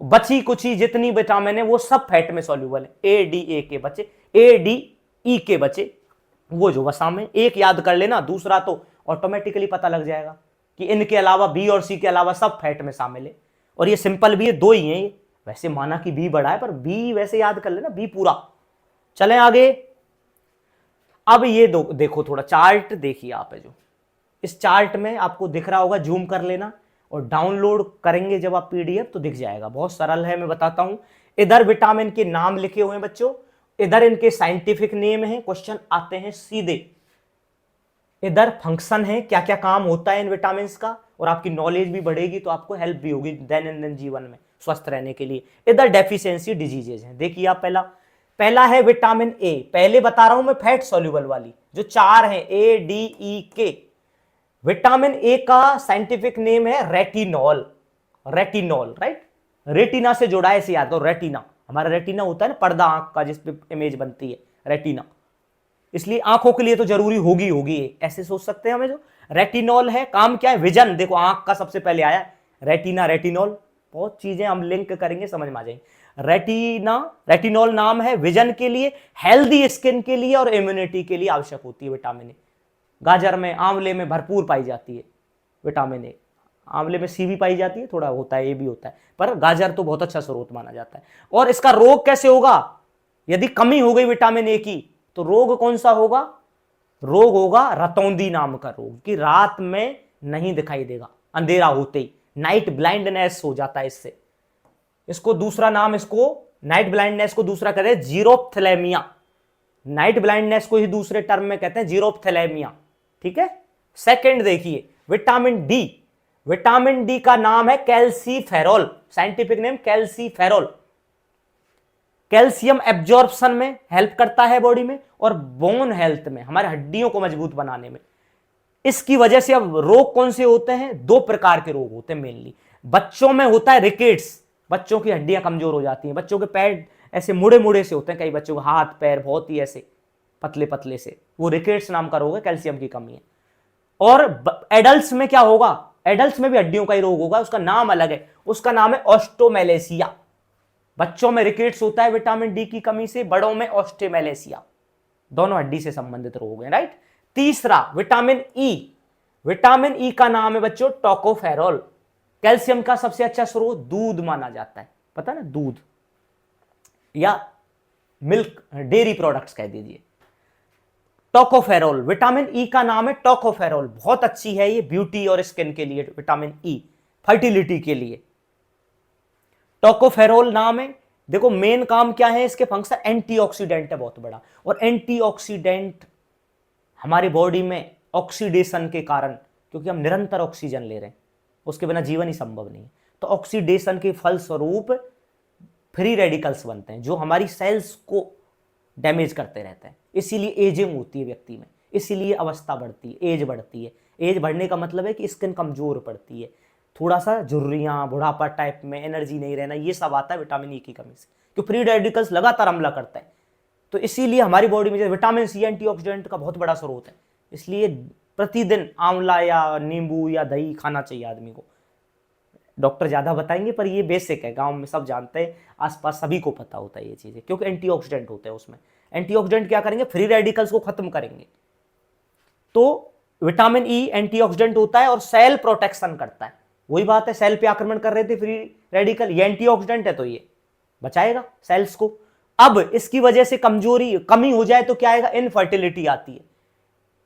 बची कुची जितनी विटामिन है वो सब फैट में सॉल्यूबल है, ADA के बचे, ADE के बचे, वो जो वसा में। एक याद कर लेना, दूसरा तो ऑटोमेटिकली पता लग जाएगा कि इनके अलावा B और C के अलावा सब फैट में शामिल है। और ये सिंपल भी है, दो ही हैं ये, वैसे माना कि B बड़ा है, पर B वैसे याद कर लेना, B पूरा। चलें आगे। अब ये देखो, थोड़ा चार्ट देखिए आप, है जो इस चार्ट में आपको दिख रहा होगा, जूम कर लेना, और डाउनलोड करेंगे जब आप PDF तो दिख जाएगा, बहुत सरल है, मैं बताता हूं। इधर विटामिन के नाम लिखे हुए हैं बच्चों, इधर इनके साइंटिफिक नेम है, क्वेश्चन आते हैं सीधे। इधर फंक्शन है, क्या क्या काम होता है इन विटामिन का, और आपकी नॉलेज भी बढ़ेगी, तो आपको हेल्प भी होगी दैनंदिन जीवन में स्वस्थ रहने के लिए। इधर डेफिशिएंसी डिजीजेज हैं, देखिए आप। पहला है विटामिन ए, पहले बता रहा हूं मैं, फैट सॉल्यूबल वाली, जो 4 है ADEK। विटामिन ए का साइंटिफिक नेम है रेटिनॉल, रेटिनॉल, राइट, रेटिना से जोड़ा है, इसे याद करो, रेटिना, हमारा रेटिना होता है ना पर्दा आंख का, जिस पे इमेज बनती है, रेटिना, इसलिए आंखों के लिए तो जरूरी होगी, ऐसे सोच सकते हैं हमें। जो रेटिनॉल है, काम क्या है, विजन, देखो आंख का सबसे पहले आया रेटिना, रेटिनॉल, बहुत चीजें हम लिंक करेंगे, समझ में आ जाएंगे। रेटिनॉल नाम है, विजन के लिए, हेल्दी स्किन के लिए और इम्यूनिटी के लिए आवश्यक होती है विटामिन ए। गाजर में, आंवले में भरपूर पाई जाती है विटामिन ए। आंवले में C भी पाई जाती है, थोड़ा होता है, A भी होता है, पर गाजर तो बहुत अच्छा स्रोत माना जाता है। और इसका रोग कैसे होगा, यदि कमी हो गई विटामिन ए की, तो रोग कौन सा होगा, रोग होगा रतौंधी नाम का रोग, कि रात में नहीं दिखाई देगा, अंधेरा होते ही नाइट ब्लाइंडनेस हो जाता है इससे। इसको दूसरा नाम, इसको नाइट ब्लाइंडनेस को दूसरा कहते हैं जीरोप्थेलेमिया, नाइट ब्लाइंडनेस को ही दूसरे टर्म में कहते हैं जीरोप्थेलेमिया, ठीक है। सेकंड देखिए, विटामिन डी, विटामिन डी का नाम है calciferol, scientific name calciferol. Calcium absorption में हेल्प करता है बॉडी में, और बोन हेल्थ में, हमारे हड्डियों को मजबूत बनाने में। इसकी वजह से अब रोग कौन से होते हैं, दो प्रकार के रोग होते हैं मेनली। बच्चों में होता है रिकेट्स, बच्चों की हड्डियां कमजोर हो जाती हैं, बच्चों के पैर ऐसे मुड़े मुड़े से होते हैं, कई बच्चों के हाथ पैर बहुत ही ऐसे पतले पतले से, वो रिकेट्स नाम का रोग है, कैल्शियम की कमी है। और एडल्ट्स में क्या होगा, एडल्ट्स में भी हड्डियों का ही रोग होगा, उसका नाम अलग है, उसका नाम है ऑस्टोमेलेसिया। बच्चों में रिकेट्स होता है विटामिन डी की कमी से, बड़ों में ऑस्टोमेलेसिया, दोनों हड्डी से संबंधित रोग हैं, राइट। तीसरा विटामिन ई, विटामिन ई का नाम है बच्चों टोकोफेरॉल। कैल्शियम का सबसे अच्छा स्रोत दूध माना जाता है, पता ना, दूध या मिल्क, डेयरी प्रोडक्ट्स कह दीजिए। टोकोफेरॉल, विटामिन ई का नाम है टोकोफेरॉल, बहुत अच्छी है ये ब्यूटी और स्किन के लिए, विटामिन ई फर्टिलिटी के लिए, टोकोफेरोल नाम है। देखो मेन काम क्या है इसके, फंक्शन एंटीऑक्सीडेंट है बहुत बड़ा, और एंटीऑक्सीडेंट हमारी बॉडी में ऑक्सीडेशन के कारण, क्योंकि हम निरंतर ऑक्सीजन ले रहे हैं, उसके बिना जीवन ही संभव नहीं है, तो ऑक्सीडेशन के फलस्वरूप फ्री रेडिकल्स बनते हैं जो हमारी सेल्स को डैमेज करते रहते हैं, इसीलिए एजिंग होती है व्यक्ति में, इसीलिए अवस्था बढ़ती है, एज बढ़ती है। एज बढ़ने का मतलब है कि स्किन कमजोर पड़ती है, थोड़ा सा झुर्रियां, बुढ़ापा टाइप में, एनर्जी नहीं रहना, ये सब आता है विटामिन ई की कमी से, क्योंकि फ्री रेडिकल्स लगातार हमला करता है। तो इसीलिए हमारी बॉडी में विटामिन सी एंटीऑक्सीडेंट का बहुत बड़ा स्रोत है, इसलिए प्रतिदिन आंवला या नींबू या दही खाना चाहिए आदमी को। डॉक्टर ज्यादा बताएंगे पर ये बेसिक है, गांव में सब जानते हैं, आसपास सभी को पता होता है ये चीजें, क्योंकि एंटीऑक्सीडेंट होते हैं उसमें। एंटीऑक्सीडेंट क्या करेंगे, फ्री रेडिकल्स को खत्म करेंगे। तो विटामिन ई एंटीऑक्सीडेंट होता है और सेल प्रोटेक्शन करता है, वही बात है, सेल पे आक्रमण कर रहे थे फ्री रेडिकल, ये एंटीऑक्सीडेंट है तो ये बचाएगा सेल्स को। अब इसकी वजह से कमी हो जाए तो क्या आएगा, इनफर्टिलिटी आती है,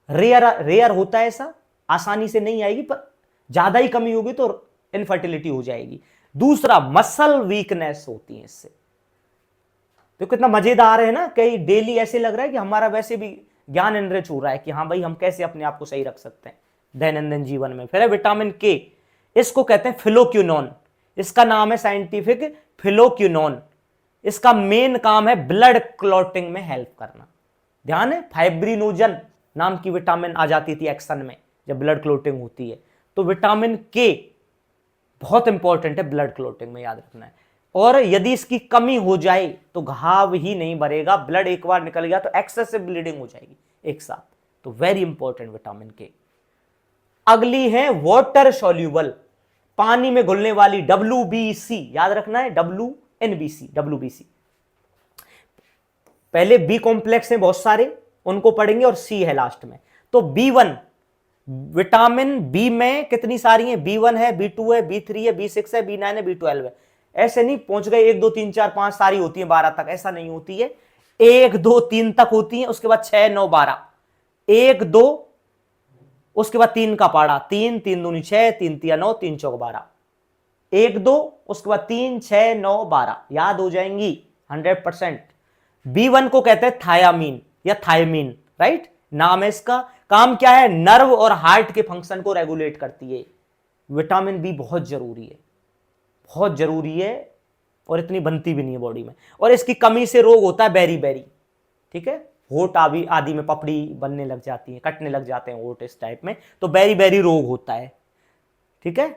रेयर होता है ऐसा, आसानी से नहीं आएगी, पर ज्यादा ही कमी होगी तो इनफर्टिलिटी हो जाएगी। दूसरा मसल वीकनेस होती है इससे। तो कितना मजेदार है ना, कई डेली ऐसे लग रहा है कि हमारा वैसे भी ज्ञान एनरिच हो रहा है कि हाँ भाई हम कैसे अपने आप को सही रख सकते हैं दैनंदिन जीवन में। फिर है विटामिन के, इसको कहते हैं फिलोक्विनोन, इसका नाम है साइंटिफिक फिलोक्विनोन। इसका मेन काम है ब्लड क्लॉटिंग में हेल्प करना। ध्यान है, फाइब्रिनोजन नाम की विटामिन आ जाती थी एक्शन में जब ब्लड क्लॉटिंग होती है, तो विटामिन के बहुत इंपॉर्टेंट है ब्लड क्लॉटिंग में, याद रखना है। और यदि इसकी कमी हो जाए तो घाव ही नहीं भरेगा, ब्लड एक बार निकल गया तो एक्सेसिव ब्लीडिंग हो जाएगी एक साथ, तो वेरी इंपॉर्टेंट विटामिन के। अगली है वाटर सॉल्यूबल, पानी में घुलने वाली, WBC, याद रखना है, WBC। पहले बी कॉम्प्लेक्स है बहुत सारे, उनको पढ़ेंगे, और सी है लास्ट में। तो B1, विटामिन बी में कितनी सारी है, B1 है, B2 है, B3 है, B6 है, B9 है, B12 है। ऐसे नहीं पहुंच गए 1 2 3 4 5 सारी होती है 12 तक, ऐसा नहीं होती है, 1 2 3 तक होती है, उसके बाद 6 9 12, 1 2, उसके बाद 3 का पाड़ा, 3 3 दूनी 6, 3 3 9, 3 चौक 12, 1 2, उसके बाद 3 6 9 12, याद हो जाएंगी 100%। B1 को कहते हैं थायामीन या थायमीन, राइट, नाम है इसका। काम क्या है, नर्व और हार्ट के फंक्शन को रेगुलेट करती है। विटामिन बी बहुत जरूरी है, बहुत जरूरी है, और इतनी बनती भी नहीं है बॉडी में, और इसकी कमी से रोग होता है बेरी, ठीक है, होठ आदि में पपड़ी बनने लग जाती है, कटने लग जाते हैं होठ इस टाइप में, तो बेरी रोग होता है, ठीक है।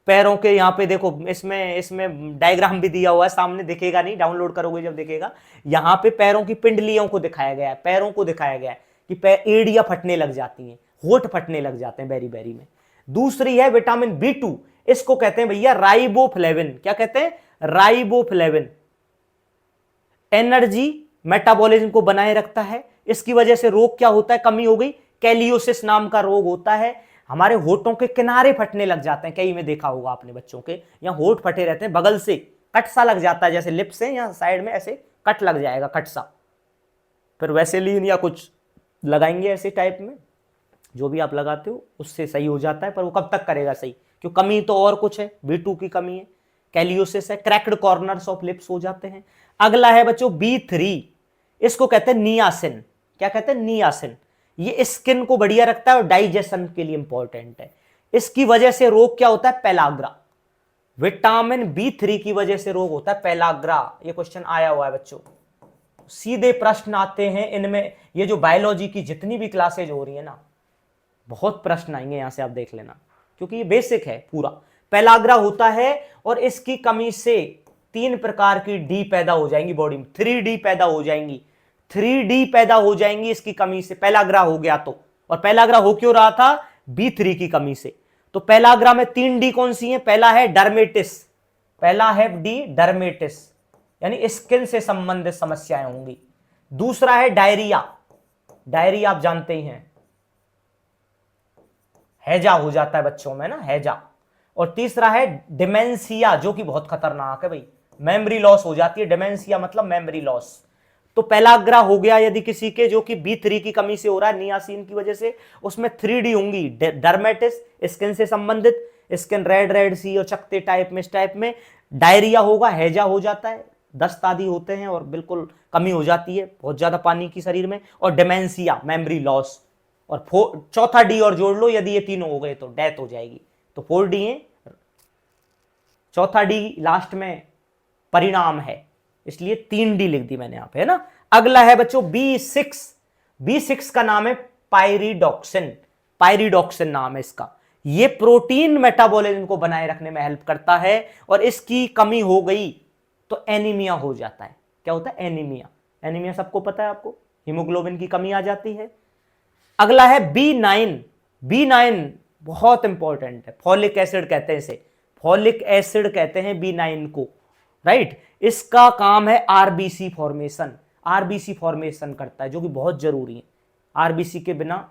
पैरों के यहाँ पे देखो, इसमें डायग्राम भी दिया हुआ है, सामने दिखेगा नहीं, डाउनलोड करोगे जब दिखेगा, यहाँ पे पैरों की पिंडलियों को दिखाया गया है, पैरों को दिखाया गया है कि पैर एड़ियां फटने लग जाती हैं, होठ फटने लग जाते हैं बेरी में। दूसरी है विटामिन B2, इसको कहते हैं भैया राइबोफ्लेविन। क्या कहते हैं, राइबोफ्लेविन। एनर्जी मेटाबॉलिज्म को बनाए रखता है, इसकी वजह से रोग क्या होता है, कमी हो गई, कैलियोसिस नाम का रोग होता है, हमारे होठों के किनारे फटने लग जाते हैं, कई में देखा होगा आपने बच्चों के, यहाँ होठ फटे रहते हैं, बगल से कट सा लग जाता है, जैसे लिप्स से या साइड में ऐसे कट लग जाएगा, कट सा, फिर वैसेलीन या कुछ लगाएंगे ऐसे टाइप में, जो भी आप लगाते हो उससे सही हो जाता है, पर वो कब तक करेगा सही, क्यों, कमी तो और कुछ है, B2 की कमी है, कैलियोसिस है, क्रैक्ड कॉर्नर्स ऑफ लिप्स हो जाते हैं। अगला है बच्चों B3, इसको कहते हैं नियासिन। क्या कहते हैं, नियासिन। ये स्किन को बढ़िया रखता है और डाइजेशन के लिए इंपॉर्टेंट है। इसकी वजह से रोग क्या होता है, पेलाग्रा। विटामिन B3 की वजह से रोग होता है पेलाग्रा, ये क्वेश्चन आया हुआ है बच्चों, सीधे प्रश्न आते हैं इनमें। ये जो बायोलॉजी की जितनी भी क्लासेज हो रही है ना, बहुत प्रश्न आएंगे यहां से, आप देख लेना, क्योंकि ये बेसिक है पूरा। पेलाग्रा होता है और इसकी कमी से 3 प्रकार की डी पैदा हो जाएंगी बॉडी में, 3D पैदा हो जाएंगी, 3D पैदा हो जाएंगी इसकी कमी से, पेलाग्रा हो गया तो। और पेलाग्रा हो क्यों रहा था, B3 की कमी से। तो पेलाग्रा में 3D कौन सी है, पहला है डर्मेटिस, पहला है डी डर्मेटिस, यानी स्किन से संबंधित समस्याएं होंगी। दूसरा है डायरिया, डायरिया आप जानते ही हैं, हैजा हो जाता है बच्चों में ना, हैजा। और तीसरा है डिमेंशिया, जो कि बहुत खतरनाक है भाई, मेमोरी लॉस हो जाती है, डिमेंशिया मतलब मेमोरी लॉस। तो पेलाग्रा हो गया यदि किसी के, जो कि B3 की कमी से हो रहा है, नियासिन की वजह से, उसमें 3D होंगी, डर्मेटिस स्किन से संबंधित, स्किन रेड रेड सी और चकते टाइप में, इस टाइप में। डायरिया होगा, हैजा हो जाता है, दस्त आदि होते हैं और बिल्कुल कमी हो जाती है बहुत ज्यादा पानी की शरीर में। और डिमेंशिया, मेमोरी लॉस। और चौथा डी और जोड़ लो, यदि ये तीनों हो गए तो डेथ हो जाएगी। तो 4D है, चौथा डी लास्ट में परिणाम है, इसलिए 3D लिख दी मैंने यहां पे, है ना। अगला है बच्चों B6। B6 का नाम है पायरिडॉक्सिन। पायरिडॉक्सिन नाम है इसका। ये प्रोटीन मेटाबॉलिज्म को बनाए रखने में हेल्प करता है, और इसकी कमी हो गई तो एनीमिया हो जाता है। क्या होता है? एनीमिया। एनीमिया सबको पता है आपको, हीमोग्लोबिन की कमी आ जाती है। अगला है B9। B9 बहुत इंपॉर्टेंट है, फॉलिक एसिड कहते हैं इसे, फॉलिक एसिड कहते हैं B9 को, राइट। इसका काम है आरबीसी फॉर्मेशन। आरबीसी फॉर्मेशन करता है, जो कि बहुत जरूरी है। आरबीसी के बिना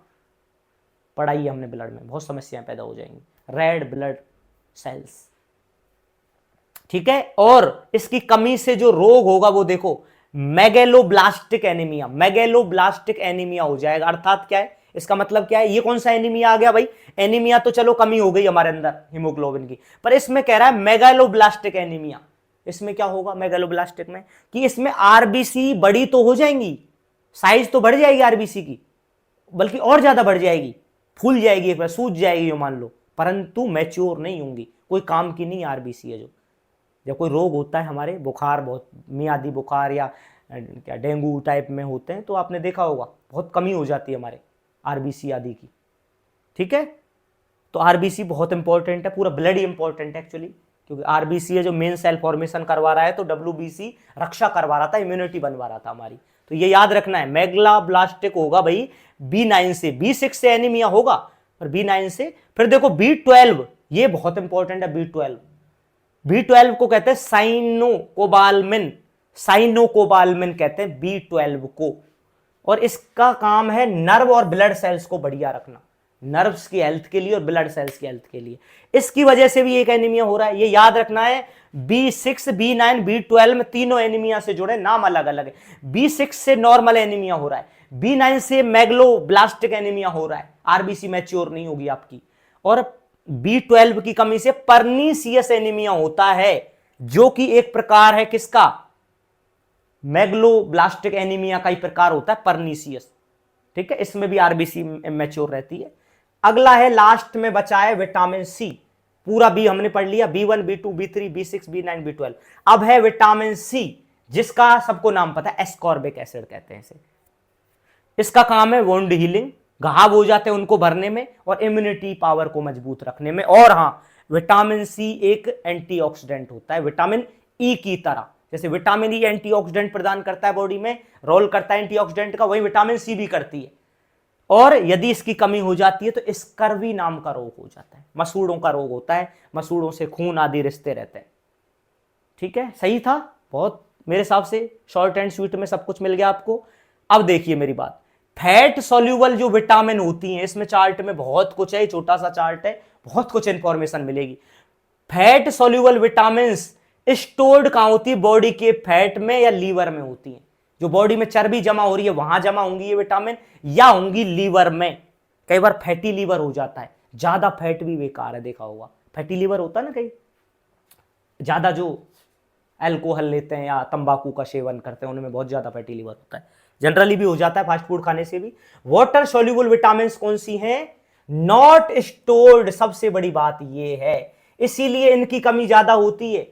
पढ़ाई हमने ब्लड में बहुत समस्याएं पैदा हो जाएंगी। रेड ब्लड सेल्स, ठीक है। और इसकी कमी से जो रोग होगा वो देखो, मेगेलोब्लास्टिक एनीमिया। मेगेलोब्लास्टिक एनीमिया हो जाएगा। अर्थात क्या है इसका मतलब? क्या है? ये कौन सा एनीमिया आ गया भाई? एनीमिया तो चलो कमी हो गई हमारे अंदर हीमोग्लोबिन की, पर इसमें कह रहा है मेगालोब्लास्टिक एनीमिया। इसमें क्या होगा मेगालोब्लास्टिक में? कि इसमें आरबीसी बड़ी तो हो जाएंगी, साइज तो बढ़ जाएगी आरबीसी की, बल्कि और ज्यादा बढ़ जाएगी, फूल जाएगी, एक बार सूज जाएगी मान लो, परंतु मैच्योर नहीं होंगी, कोई काम की नहीं आरबीसी है। जो जब कोई रोग होता है हमारे, बुखार, बहुत मियादी बुखार या क्या डेंगू टाइप में होते हैं, तो आपने देखा होगा बहुत कमी हो जाती है हमारे आरबीसी आदि की, ठीक है। तो आरबीसी बहुत इंपॉर्टेंट है, पूरा ब्लड ही इंपॉर्टेंट है एक्चुअली, क्योंकि आरबीसी है जो मेन सेल फॉर्मेशन करवा रहा है, तो डब्ल्यूबीसी रक्षा करवा रहा था, इम्यूनिटी बनवा रहा था हमारी। तो ये याद रखना है, मेगलाब्लास्टिक होगा भाई B9 से। B6 से एनीमिया होगा, और B9 से। फिर देखो B12, ये बहुत इंपॉर्टेंट है। B12, B12 को कहते हैं साइनोकोबालमिन। साइनोकोबालमिन कहते हैं B12 को, और इसका काम है नर्व और ब्लड सेल्स को बढ़िया रखना, नर्व्स की हेल्थ के लिए और ब्लड सेल्स की हेल्थ के लिए। इसकी वजह से भी एक एनीमिया हो रहा है, ये याद रखना है। B6, B9, B12 में तीनों एनीमिया से जुड़े, नाम अलग अलग है। B6 से नॉर्मल एनीमिया हो रहा है, B9 से मैग्लोब्लास्टिक एनीमिया हो रहा है, आरबीसी मैच्योर नहीं होगी आपकी, और B12 की कमी से परनीसियस एनीमिया होता है, जो कि एक प्रकार है किसका? मैग्लोब्लास्टिक एनीमिया का ही प्रकार होता है, परनीसियस, ठीक है। इसमें भी आरबीसी मैच्योर रहती है। अगला है लास्ट में बचा है विटामिन सी। पूरा बी हमने पढ़ लिया, B1, B2, B3, B6, B9, B12। अब है विटामिन सी, जिसका सबको नाम पता है, एस्कॉर्बिक एसिड कहते हैं इसे। इसका काम है वुंड हीलिंग, घाव हो जाते हैं उनको भरने में, और इम्यूनिटी पावर को मजबूत रखने में। और हां, विटामिन सी एक एंटीऑक्सीडेंट होता है, विटामिन ई की तरह। जैसे विटामिन ई एंटीऑक्सीडेंट प्रदान करता है बॉडी में, रोल करता है एंटीऑक्सीडेंट का, वही विटामिन सी भी करती है। और यदि इसकी कमी हो जाती है तो स्कर्वी नाम का रोग हो जाता है, मसूड़ों का रोग होता है, मसूड़ों से खून आदि रिश्ते रहते हैं, ठीक है। सही था बहुत, मेरे हिसाब से शॉर्ट एंड स्वीट में सब कुछ मिल गया आपको। अब देखिए मेरी बात, फैट सॉल्यूबल जो विटामिन होती हैं, इसमें चार्ट में बहुत कुछ है, छोटा सा चार्ट है, बहुत कुछ इंफॉर्मेशन मिलेगी। फैट सॉल्यूबल विटामिन स्टोर्ड कहां होती है? बॉडी के फैट में या लीवर में होती है। जो बॉडी में चर्बी जमा हो रही है वहां जमा होंगी ये विटामिन, या होंगी लीवर में। कई बार फैटी लीवर हो जाता है, ज्यादा फैट भी बेकार है, देखा होगा फैटी लीवर होता है ना, कई ज्यादा जो अल्कोहल लेते हैं या तंबाकू का सेवन करते हैं उनमें बहुत ज्यादा फैटी लीवर होता है, जनरली भी हो जाता है फास्ट फूड खाने से भी। वाटर सॉल्युबल विटामिन कौन सी हैं? नॉट स्टोर्ड, सबसे बड़ी बात ये है, इसीलिए इनकी कमी ज्यादा होती है।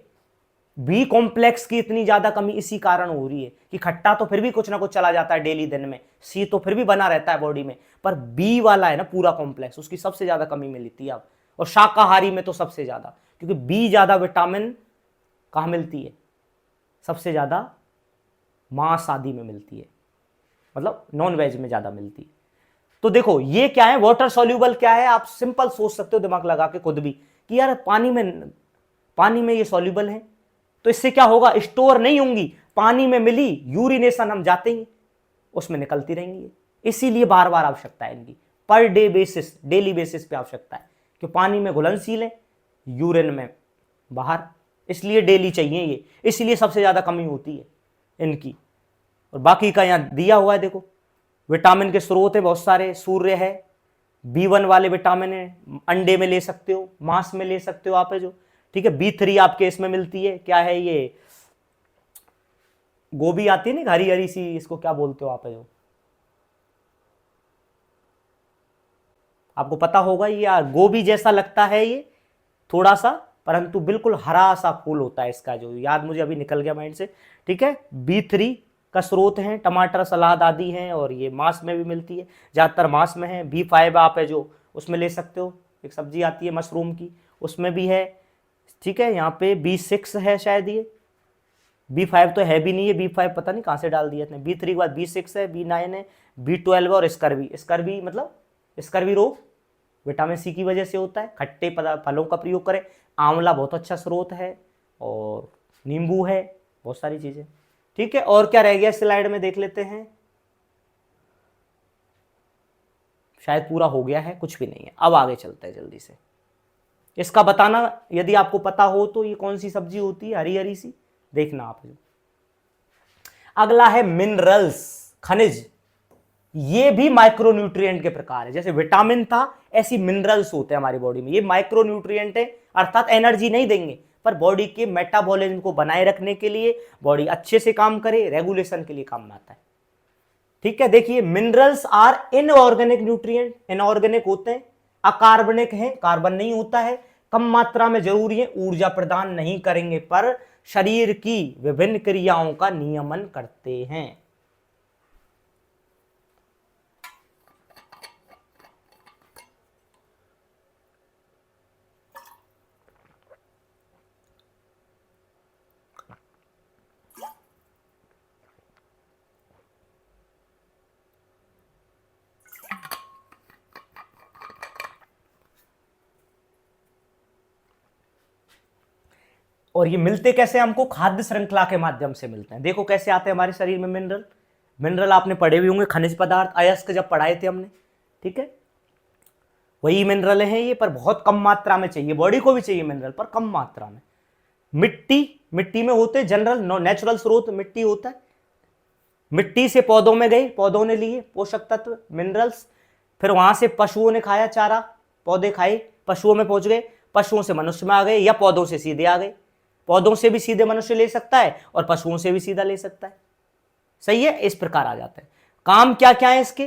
बी कॉम्प्लेक्स की इतनी ज्यादा कमी इसी कारण हो रही है कि खट्टा तो फिर भी कुछ ना कुछ चला जाता है डेली दिन में, सी तो फिर भी बना रहता है बॉडी में, पर बी वाला है ना पूरा कॉम्प्लेक्स, उसकी सबसे ज्यादा कमी मिलती है अब। और शाकाहारी में तो सबसे ज्यादा, क्योंकि बी ज्यादा विटामिन कहां मिलती है? सबसे ज्यादा मांस आदि में मिलती है, मतलब नॉन वेज में ज्यादा मिलती है। तो देखो ये क्या है, वाटर सॉल्यूबल क्या है, आप सिंपल सोच सकते हो दिमाग लगा के खुद भी कि यार पानी में ये सॉल्यूबल है, तो इससे क्या होगा? स्टोर नहीं होंगी, पानी में मिली यूरिनेशन हम जाते ही उसमें निकलती रहेंगी। इसीलिए बार बार आवश्यकता है इनकी, per day basis, daily basis पे आवश्यकता है, कि पानी में घुलनशील है, यूरिन में बाहर, इसलिए डेली चाहिए ये, इसलिए सबसे ज्यादा कमी होती है इनकी। और बाकी का यहां दिया हुआ है देखो, विटामिन के स्रोत है बहुत सारे, सूर्य है, B1 वाले विटामिन है, अंडे में ले सकते हो, मांस में ले सकते हो आप है जो, ठीक है। B3 आपके इसमें मिलती है, क्या है ये, गोभी आती है ना हरी हरी सी, इसको क्या बोलते हो आप है जो, आपको पता होगा, ये गोभी जैसा लगता है ये थोड़ा सा, परंतु बिल्कुल हरा सा फूल होता है इसका, जो याद मुझे अभी निकल गया माइंड से, ठीक है। B3 का स्रोत है, टमाटर सलाद आदि हैं, और ये मांस में भी मिलती है, ज़्यादातर मांस में है। B5 आप है जो उसमें ले सकते हो, एक सब्जी आती है मशरूम की, उसमें भी है, ठीक है। यहाँ पे B6 है शायद, ये B5 तो है भी नहीं है, B5 पता नहीं कहाँ से डाल दिया इतने। B3 के बाद B6 है, B9 है, B12 और स्कर्वी। स्कर्वी मतलब स्कर्वी रोग विटामिन सी की वजह से होता है। खट्टे फलों का प्रयोग करें, आंवला बहुत अच्छा स्रोत है, और नींबू है, बहुत सारी चीजें, ठीक है। और क्या रह गया स्लाइड में देख लेते हैं, शायद पूरा हो गया है, कुछ भी नहीं है। अब आगे चलते हैं जल्दी से, इसका बताना यदि आपको पता हो तो, ये कौन सी सब्जी होती है हरी हरी सी, देखना आप। अगला है मिनरल्स, खनिज। ये भी माइक्रोन्यूट्रिएंट के प्रकार है, जैसे विटामिन था ऐसी मिनरल्स होते हैं हमारी बॉडी में। ये माइक्रोन्यूट्रिएंट है, अर्थात एनर्जी नहीं देंगे, पर बॉडी के मेटाबॉलिज्म को बनाए रखने के लिए, बॉडी अच्छे से काम करे, रेगुलेशन के लिए काम में आता है, ठीक है। देखिए, minerals are inorganic nutrient, inorganic होते हैं, अकार्बनिक हैं, कार्बन नहीं होता है, कम मात्रा में जरूरी है, ऊर्जा प्रदान नहीं करेंगे, पर शरीर की विभिन्न क्रियाओं का नियमन करते हैं। और ये मिलते कैसे हमको, खाद्य श्रृंखला के माध्यम से मिलते हैं। देखो कैसे आते हैं हमारे शरीर में मिनरल। मिनरल आपने पढ़े भी होंगे, खनिज पदार्थ, अयस्क जब पढ़ाए थे हमने, ठीक है। वही मिनरल हैं ये, पर बहुत कम मात्रा में चाहिए, बॉडी को भी चाहिए मिनरल, पर कम मात्रा में। मिट्टी में होते, जनरल नेचुरल स्रोत मिट्टी होता है, मिट्टी से पौधों में गए, पौधों ने लिए पोषक तत्व मिनरल्स, फिर वहां से पशुओं ने खाया चारा, पौधे खाए, पशुओं में पहुंच गए, पशुओं से मनुष्य में आ गए, या पौधों से सीधे आ गए। पौधों से भी सीधे मनुष्य ले सकता है, और पशुओं से भी सीधा ले सकता है, सही है। इस प्रकार आ जाता है। काम क्या क्या है इसके,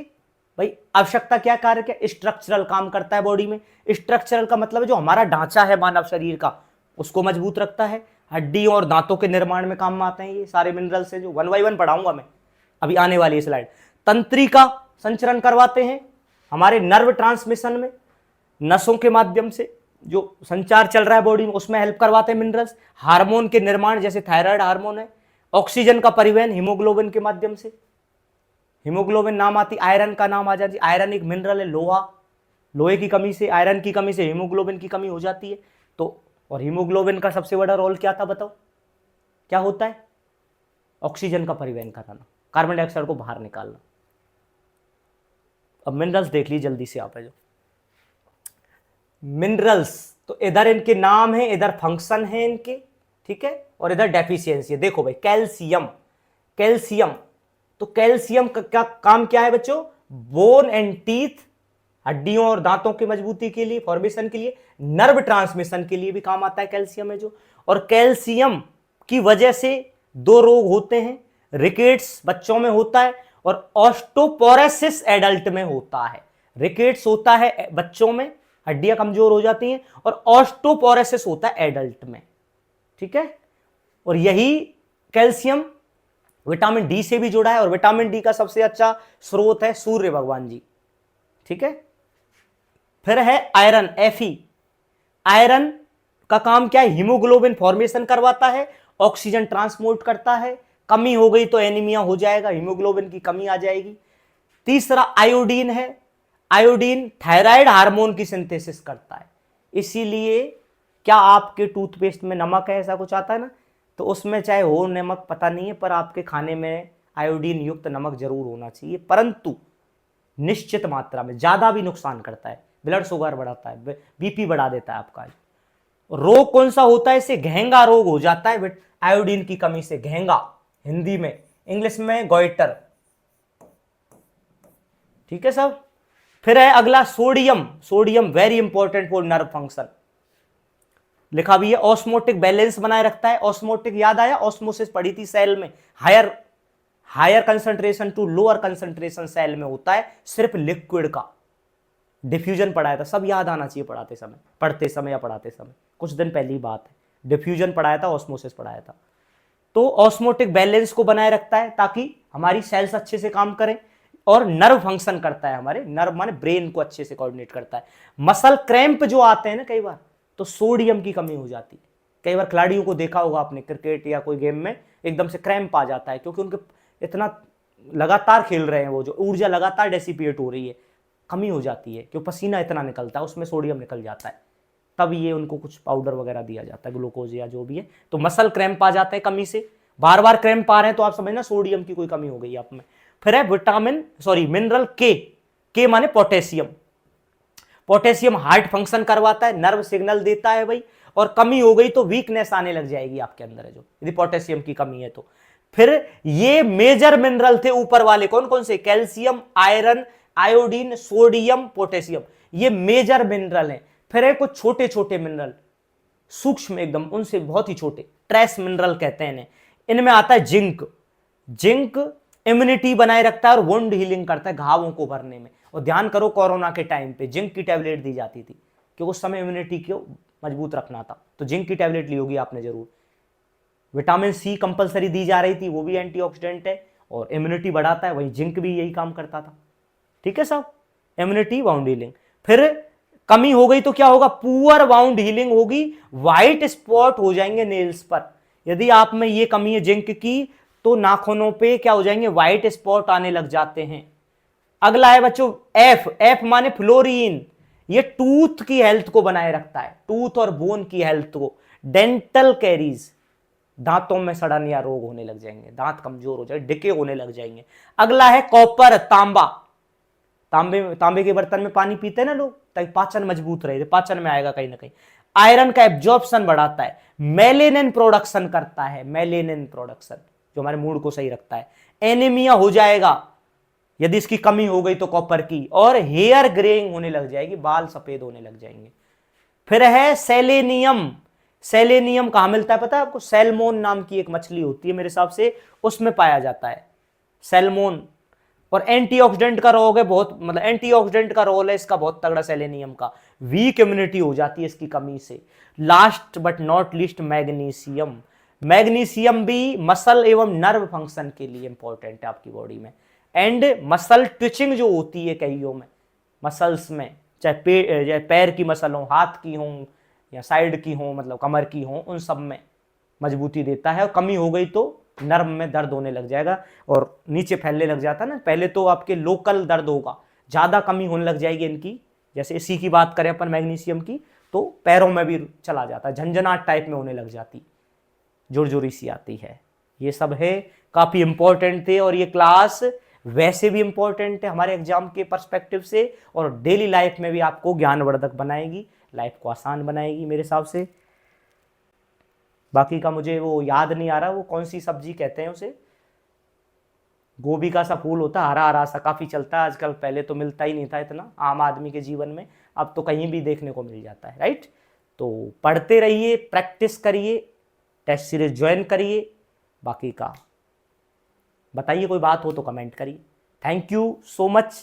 भाई आवश्यकता क्या, कार्य क्या, स्ट्रक्चरल काम करता है बॉडी में। स्ट्रक्चरल का मतलब जो हमारा ढांचा है मानव शरीर का, उसको मजबूत रखता है। हड्डियों और दांतों के निर्माण में काम में आते हैं ये सारे मिनरल्स हैं, जो 1 बाय 1 पढ़ाऊंगा मैं अभी आने वाली स्लाइड। तंत्रिका संचरण करवाते हैं हमारे नर्व ट्रांसमिशन में, नसों के माध्यम से जो संचार चल रहा है बॉडी में, उसमें हेल्प करवाते हैं मिनरल्स। हार्मोन के निर्माण, जैसे थायराइड हार्मोन है। ऑक्सीजन का परिवहन हीमोग्लोबिन के माध्यम से, हीमोग्लोबिन नाम आती, आयरन का नाम आ जाती, आयरन एक मिनरल है, लोहा, लोहे की कमी से, आयरन की कमी से हीमोग्लोबिन की कमी हो जाती है। तो और हीमोग्लोबिन का सबसे बड़ा रोल क्या था बताओ, क्या होता है, ऑक्सीजन का परिवहन कराना, कार्बन डाइऑक्साइड को बाहर निकालना। अब मिनरल्स देख लीजिए जल्दी से आप है जो मिनरल्स, तो इधर इनके नाम है, इधर फंक्शन है इनके, ठीक है, और इधर डेफिशिएंसी है। देखो भाई, कैल्शियम, कैल्शियम, तो कैल्शियम का क्या काम क्या है बच्चों, बोन एंड टीथ, हड्डियों और दांतों की मजबूती के लिए, फॉर्मेशन के लिए, नर्व ट्रांसमिशन के लिए भी काम आता है कैल्शियम है जो। और कैल्शियम की वजह से 2 रोग होते हैं, रिकेट्स बच्चों में होता है, और ऑस्टोपोरोसिस एडल्ट में होता है। रिकेट्स होता है बच्चों में, हड्डियां कमजोर हो जाती हैं, और ऑस्टोपोरोसिस होता है एडल्ट में, ठीक है। और यही कैल्शियम विटामिन डी से भी जुड़ा है, और विटामिन डी का सबसे अच्छा स्रोत है सूर्य भगवान जी, ठीक है। फिर है आयरन, Fe। आयरन का काम क्या है, हीमोग्लोबिन फॉर्मेशन करवाता है, ऑक्सीजन ट्रांसपोर्ट करता है। कमी हो गई तो एनीमिया हो जाएगा, हीमोग्लोबिन की कमी आ जाएगी। तीसरा आयोडीन है, आयोडीन थायराइड हार्मोन की सिंथेसिस करता है। इसीलिए क्या आपके टूथपेस्ट में नमक है, ऐसा कुछ आता है ना, तो उसमें चाहे हो नमक पता नहीं है, पर आपके खाने में आयोडीन युक्त नमक जरूर होना चाहिए, परंतु निश्चित मात्रा में। ज्यादा भी नुकसान करता है, ब्लड शुगर बढ़ाता है, बीपी बढ़ा देता है आपका। रोग कौन सा होता है, इसे घेंगा रोग हो जाता है आयोडीन की कमी से। घेंगा हिंदी में, इंग्लिश में गोइटर, ठीक है सब। फिर है अगला sodium. Sodium very important for nerve function, लिखा भी है। ऑस्मोटिक बैलेंस बनाए रखता है। ऑस्मोटिक याद आया, ऑस्मोसिस पढ़ी थी सेल में, higher concentration to lower concentration cell में होता है सिर्फ लिक्विड का। डिफ्यूजन पढ़ाया था, सब याद आना चाहिए पढ़ते समय या पढ़ाते समय, कुछ दिन पहली बात है। डिफ्यूजन पढ़ाया था, ऑस्मोसिस पढ़ाया था। तो ऑस्मोटिक बैलेंस को बनाए रखता है ताकि हमारी सेल्स अच्छे से काम करें, और नर्व फंक्शन करता है, हमारे नर्व माने ब्रेन को अच्छे से कोऑर्डिनेट करता है। मसल क्रैम्प जो आते हैं ना कई बार, तो सोडियम की कमी हो जाती है। कई बार खिलाड़ियों को देखा होगा आपने, क्रिकेट या कोई गेम में एकदम से क्रैम्प आ जाता है, क्योंकि उनके इतना लगातार खेल रहे हैं, वो जो ऊर्जा लगातार डेसिपिएट हो रही है, कमी हो जाती है, क्यों पसीना इतना निकलता है, उसमें सोडियम निकल जाता है, तब ये उनको कुछ पाउडर वगैरह दिया जाता है, ग्लूकोज या जो भी है। तो मसल क्रैम्प आ जाता है कमी से, बार बार क्रैम्प आ रहे हैं तो आप समझना सोडियम की कोई कमी हो गई आप में। फिर है मिनरल के माने पोटेशियम। पोटेशियम हार्ट फंक्शन करवाता है, नर्व सिग्नल देता है भाई, और कमी हो गई तो वीकनेस आने लग जाएगी आपके अंदर है जो, यदि पोटेशियम की कमी है तो। फिर ये मेजर मिनरल थे ऊपर वाले, कौन कौन से? Calcium, iron, iodine, sodium, potassium, ये मेजर मिनरल हैं। फिर है कुछ छोटे छोटे मिनरल, सूक्ष्म एकदम, उनसे बहुत ही छोटे, ट्रेस मिनरल कहते हैं इन्हें। इनमें आता है जिंक। जिंक इम्यूनिटी बनाए रखता है और वुंड हीलिंग करता है, घावों को भरने में। और ध्यान करो कोरोना के टाइम पे जिंक की टैबलेट दी जाती थी, क्योंकि उस समय इम्यूनिटी को मजबूत रखना था, तो जिंक की टैबलेट ली होगी आपने जरूर। विटामिन सी कंपलसरी दी जा रही थी, वो भी एंटीऑक्सीडेंट है और इम्यूनिटी बढ़ाता है, वहीं जिंक भी यही काम करता था। ठीक है साहब, इम्यूनिटी, वाउंड हीलिंग। फिर कमी हो गई तो क्या होगा? पुअर वाउंड हीलिंग होगी, व्हाइट स्पॉट हो जाएंगे नेल्स पर। यदि आप में ये कमी है जिंक की, तो नाखूनों पे क्या हो जाएंगे? व्हाइट स्पॉट आने लग जाते हैं। अगला है बच्चों एफ माने फ्लोरीन, ये टूथ की हेल्थ को बनाए रखता है, टूथ और बोन की हेल्थ को। डेंटल कैरीज, दांतों में सड़न या रोग होने लग जाएंगे, दांत कमजोर हो जाए, डिके होने लग जाएंगे। अगला है कॉपर, तांबा। तांबे के बर्तन में पानी पीते हैं ना लोग, ताकि पाचन मजबूत रहे, पाचन में आएगा कहीं ना कहीं। आयरन का एब्जॉर्प्शन बढ़ाता है, मेलेनिन प्रोडक्शन करता है, मेलेनिन प्रोडक्शन जो हमारे मूड को सही रखता है। एनीमिया हो जाएगा यदि इसकी कमी हो गई तो कॉपर की, और हेयर ग्रेइंग होने लग जाएगी, बाल सफेद होने लग जाएंगे। फिर है सेलेनियम। सेलेनियम कहां मिलता है पता है आपको? सैल्मोन नाम की एक मछली होती है मेरे हिसाब से, उसमें पाया जाता है सैल्मोन। और एंटीऑक्सीडेंट का रोग है बहुत, मतलब एंटीऑक्सीडेंट का रोल है इसका बहुत तगड़ा सेलेनियम का। वीक इम्यूनिटी हो जाती है इसकी कमी से। Last but not least magnesium. Magnesium भी मसल एवं नर्व फंक्शन के लिए इंपॉर्टेंट है आपकी बॉडी में। एंड मसल ट्विचिंग जो होती है कईयों में, मसल्स में, चाहे पैर की मसल हो, हाथ की हो या साइड की हो, मतलब कमर की हो, उन सब में मजबूती देता है। और कमी हो गई तो नर्व में दर्द होने लग जाएगा और नीचे फैलने लग जाता है ना। पहले तो आपके लोकल दर्द होगा, ज्यादा कमी होने लग जाएगी इनकी। जैसे इसी की बात करें अपन मैग्नीशियम की, तो पैरों में भी चला जाता है, झंझनाट टाइप में होने लग जाती, जोरजोरी सी आती है। ये सब है, काफी इंपॉर्टेंट थे, और ये क्लास वैसे भी इंपॉर्टेंट है हमारे एग्जाम के पर्सपेक्टिव से, और डेली लाइफ में भी आपको ज्ञानवर्धक बनाएगी, लाइफ को आसान बनाएगी मेरे हिसाब से। बाकी का मुझे वो याद नहीं आ रहा, वो कौन सी सब्जी कहते हैं उसे, गोभी का सा फूल होता है, हरा हरा सा, काफी चलता है आजकल, पहले तो मिलता ही नहीं था इतना आम आदमी के जीवन में, अब तो कहीं भी देखने को मिल जाता है, राइट। तो पढ़ते रहिए, प्रैक्टिस करिए, टेस्ट सीरीज ज्वाइन करिए। बाकी का बताइए, कोई बात हो तो कमेंट करिए। Thank you so much.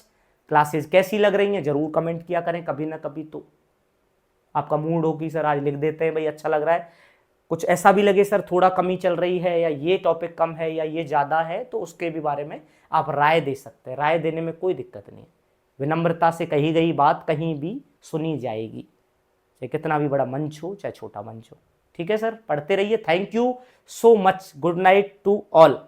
Classes कैसी लग रही हैं जरूर कमेंट किया करें, कभी ना कभी तो आपका मूड हो कि सर आज लिख देते हैं भाई अच्छा लग रहा है, कुछ ऐसा भी लगे सर थोड़ा कमी चल रही है, या ये टॉपिक कम है, या ये ज़्यादा है, तो उसके भी बारे में आप राय दे सकते हैं। राय देने में कोई दिक्कत नहीं है, विनम्रता से कही गई बात कहीं भी सुनी जाएगी, चाहे कितना भी बड़ा मंच हो चाहे छोटा मंच हो। ठीक है सर, पढ़ते रहिए। Thank you so much. Good night to all.